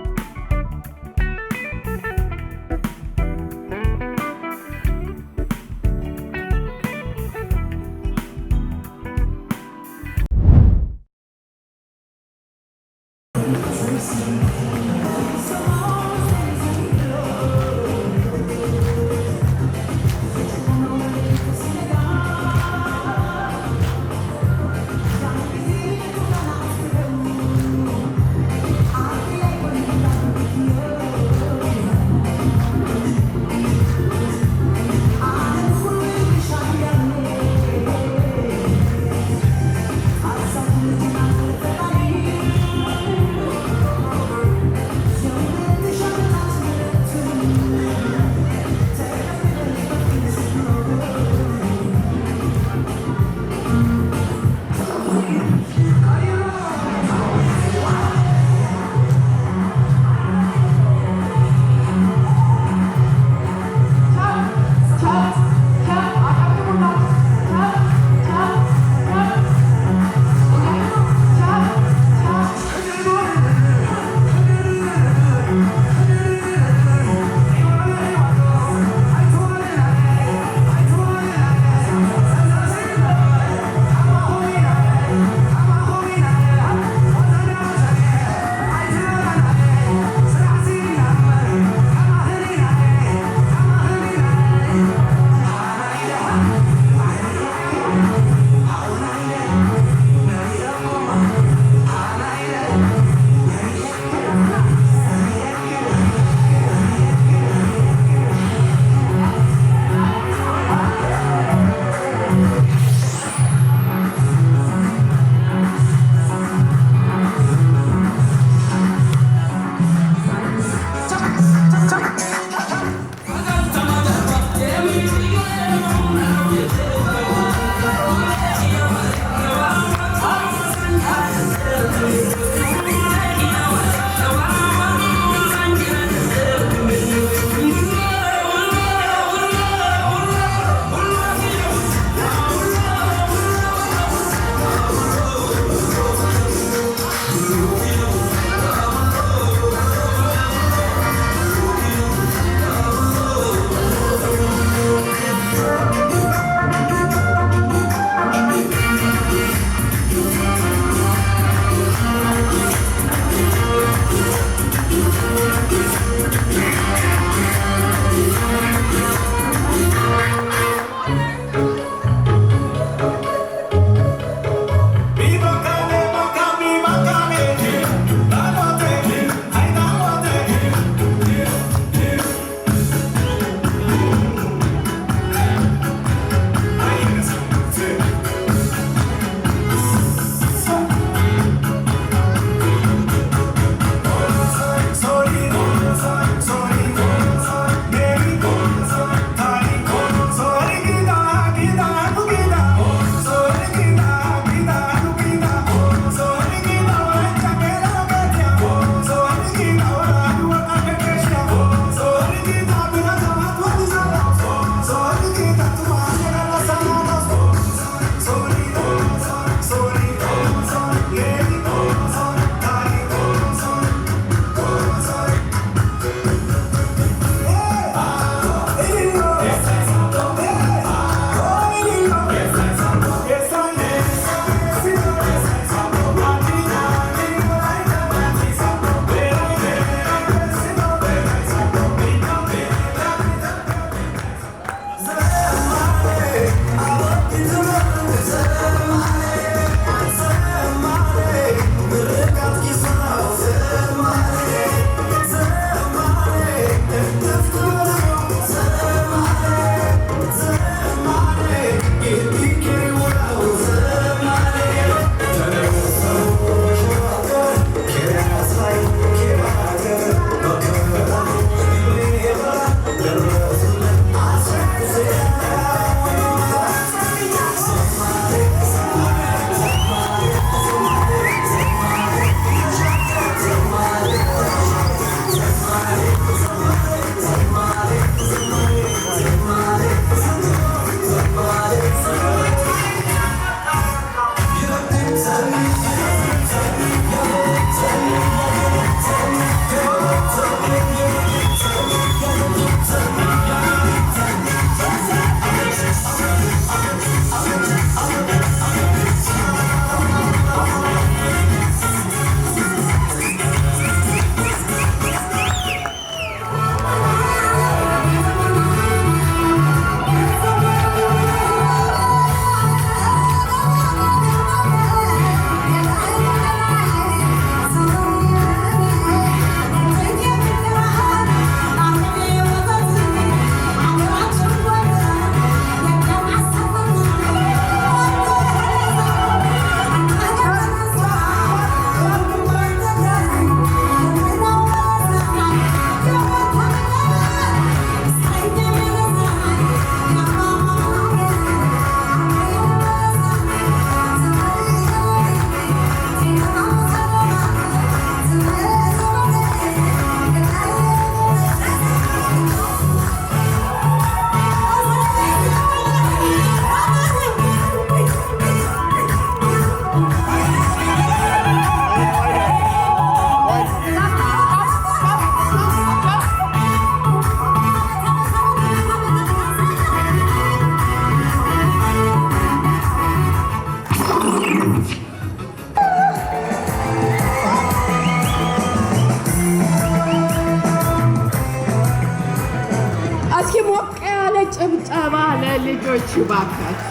እስኪ ሞቅ ያለ ጭብጨባ ለልጆቹ ባካችሁ።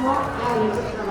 ሞቅ ያለ ጭብጨባ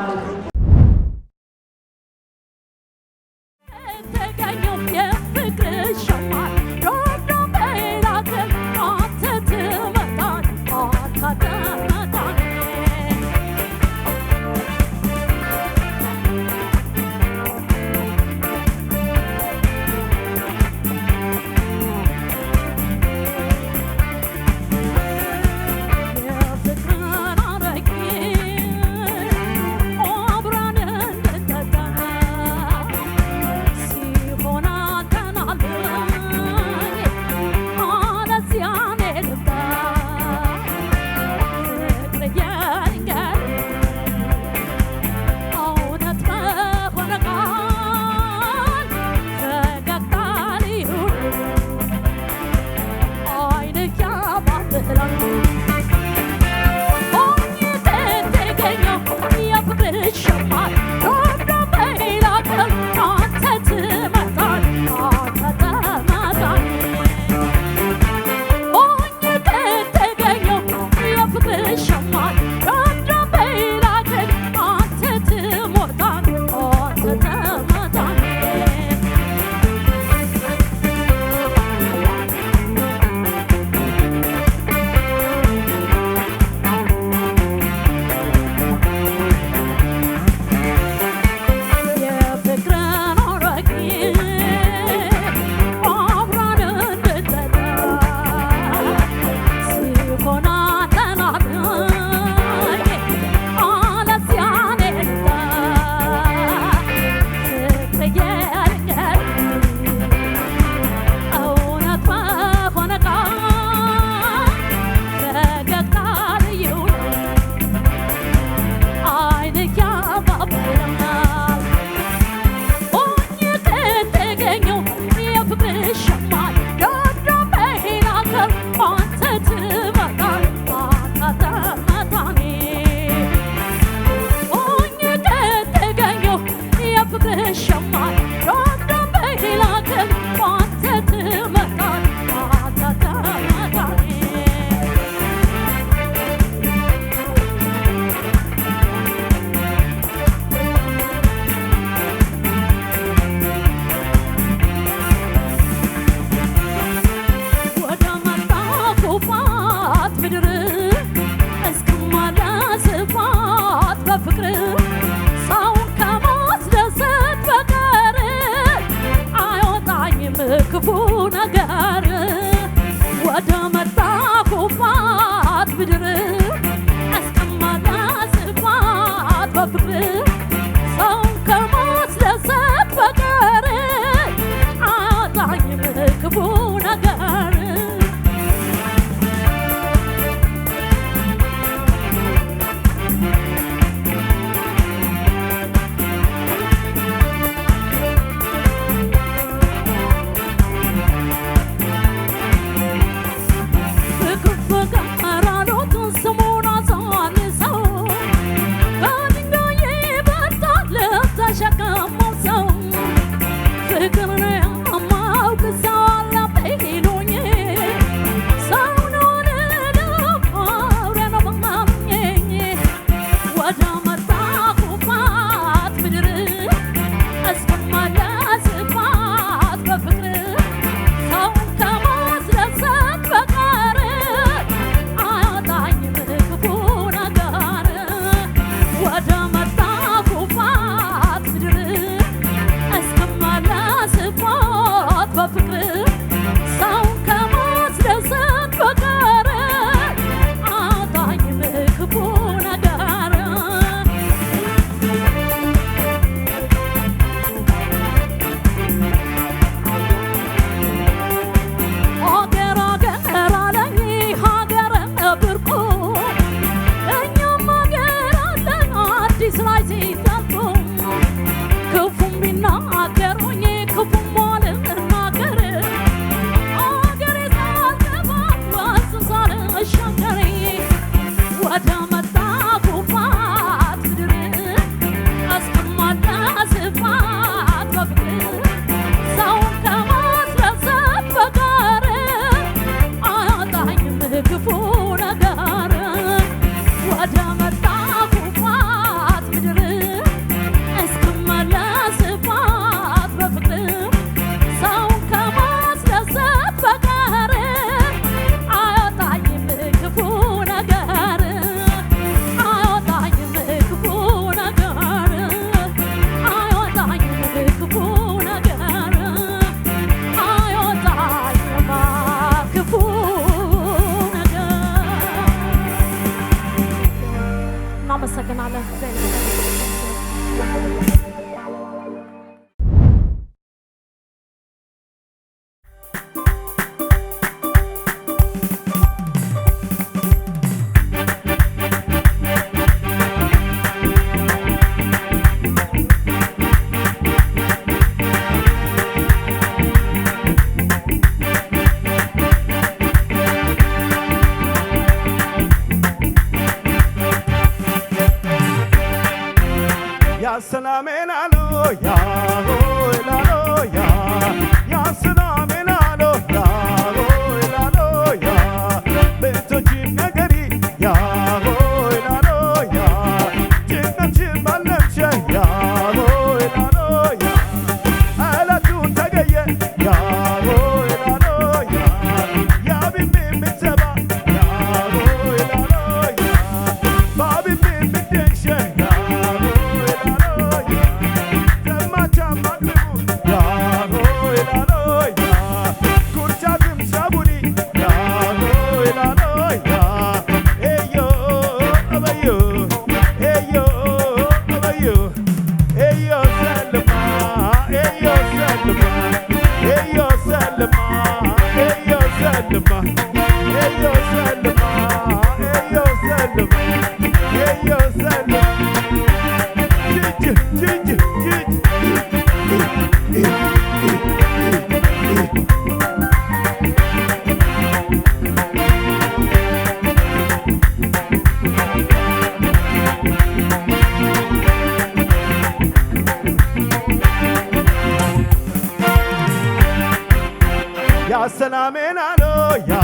Ya salamen alo ya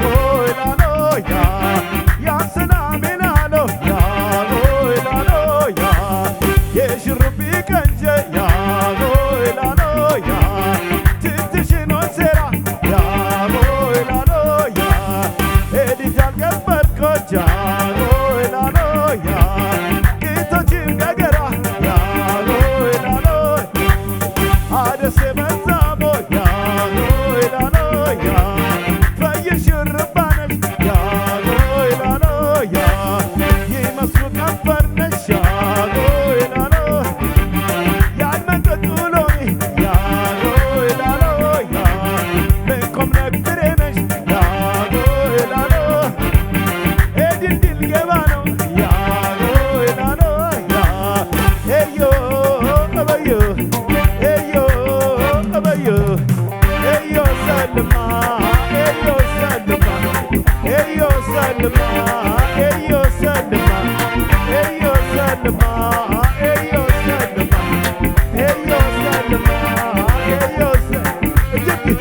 hoy lalo ya. Ya salamen alo ya hoy lalo ya. Yeşrubi kanje ya hoy lalo ya. Titişin o sera ya hoy lalo ya. Editan gelber koca hoy lalo ya. Gitoçim gagara ya hoy lalo. Adese benzamo ya hoy lalo ya. Fayışırbaneş ya hoy lalo ya. Yemasru kafarneş ya hoy lalo. Yalmekatuloni ya hoy lalo ya. Benkom nektiremeş ya hoy lalo. Edin dilgevano ya hoy lalo ya. Eyo abayo. Eyo abayo. Eyo salma. Eyo salma. Eyo salma. Eyo salma. Eyo salma. Eyo salma. Eyo salma. Eyo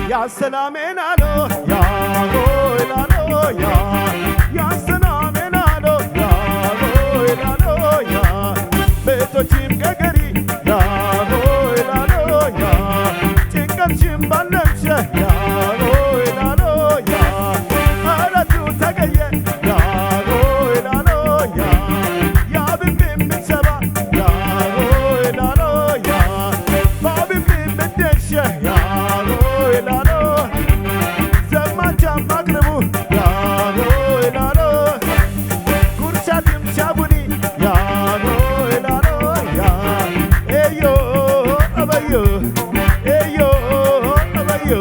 Ya salamen alo ya hoy lalo ya. Ya salamen alo ya hoy lalo ya. Betoçim gagari ya hoy lalo ya. Çıngapçım ballemşe ya hoy lalo ya. Aratu tagaye ya hoy lalo ya. Ya bim seba ya hoy lalo ya. Babim bedeşe ya hoy lalo. Zamacam magrebu ya hoy lalo. Kurşatim şabuni ya hoy lalo ya. Eyo abayo. Eyo abayo.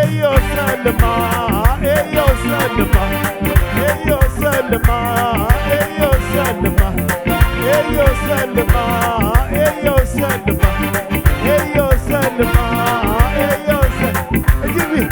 Eyo salma. Eyo salma. Eyo salma. Eyo salma. Eyo salma. Eyo salma. Eyo salma. Eyo salma. Give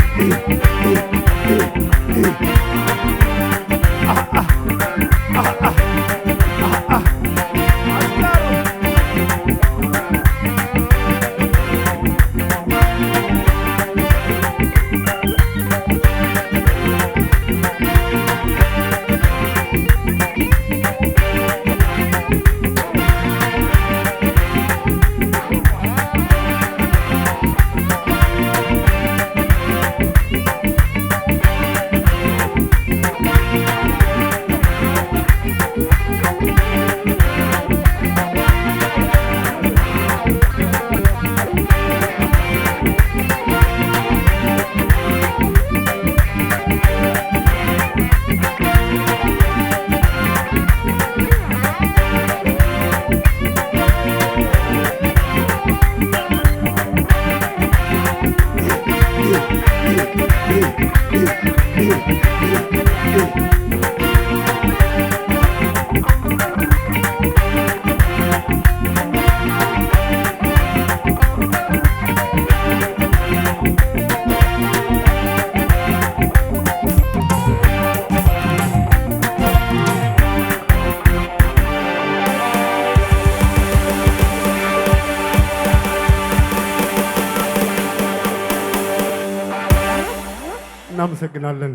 እናመሰግናለን።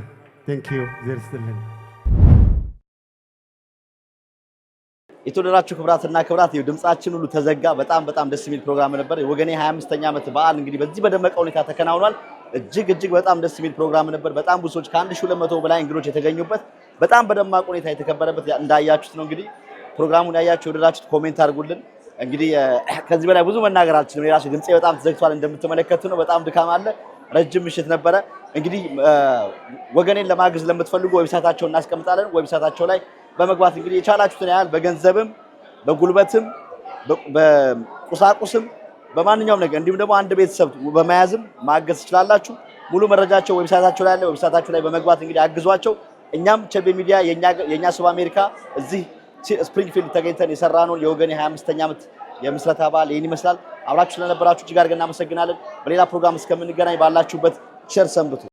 ቴንክ ዩ ዘር ይስጥልን። የተወደዳችሁ ክብራትና ክብራት ድምጻችን ሁሉ ተዘጋ። በጣም ደስ የሚል ፕሮግራም ነበር። የወገኔ 25ኛ ዓመት በዓል እንግዲህ በዚህ በደመቀ ሁኔታ ተከናውኗል። እጅግ በጣም ደስ የሚል ፕሮግራም ነበር። በጣም ብዙ ሰዎች ከ1200 በላይ እንግዶች የተገኙበት በጣም በደማቅ ሁኔታ የተከበረበት እንዳያችሁት ነው። እንግዲህ ፕሮግራሙን ያያችሁ የወደዳችሁት ኮሜንት አድርጉልን። እንግዲህ ከዚህ በላይ ብዙ መናገር አልችልም። የራሴ ድምጼ በጣም ተዘግቷል እንደምትመለከቱ ነው። በጣም ድካም አለ። ረጅም ምሽት ነበረ። እንግዲህ ወገኔን ለማገዝ ለምትፈልጉ ዌብሳይታቸውን እናስቀምጣለን። ዌብሳይታቸው ላይ በመግባት እንግዲህ የቻላችሁትን ያህል በገንዘብም በጉልበትም በቁሳቁስም በማንኛውም ነገር እንዲሁም ደግሞ አንድ ቤተሰብ በመያዝም ማገዝ ትችላላችሁ። ሙሉ መረጃቸው ዌብሳይታቸው ላይ አለ። ዌብሳይታቸው ላይ በመግባት እንግዲህ አግዟቸው። እኛም ቸቤ ሚዲያ የኛ ሶብ አሜሪካ እዚህ ስፕሪንግፊልድ ተገኝተን የሰራነውን የወገኔ 25ኛ ዓመት የምስረታ በዓል ይህን ይመስላል። አብራችሁ ስለነበራችሁ እጅግ አድርገን እናመሰግናለን። በሌላ ፕሮግራም እስከምንገናኝ ባላችሁበት ቸር ሰንብቱ።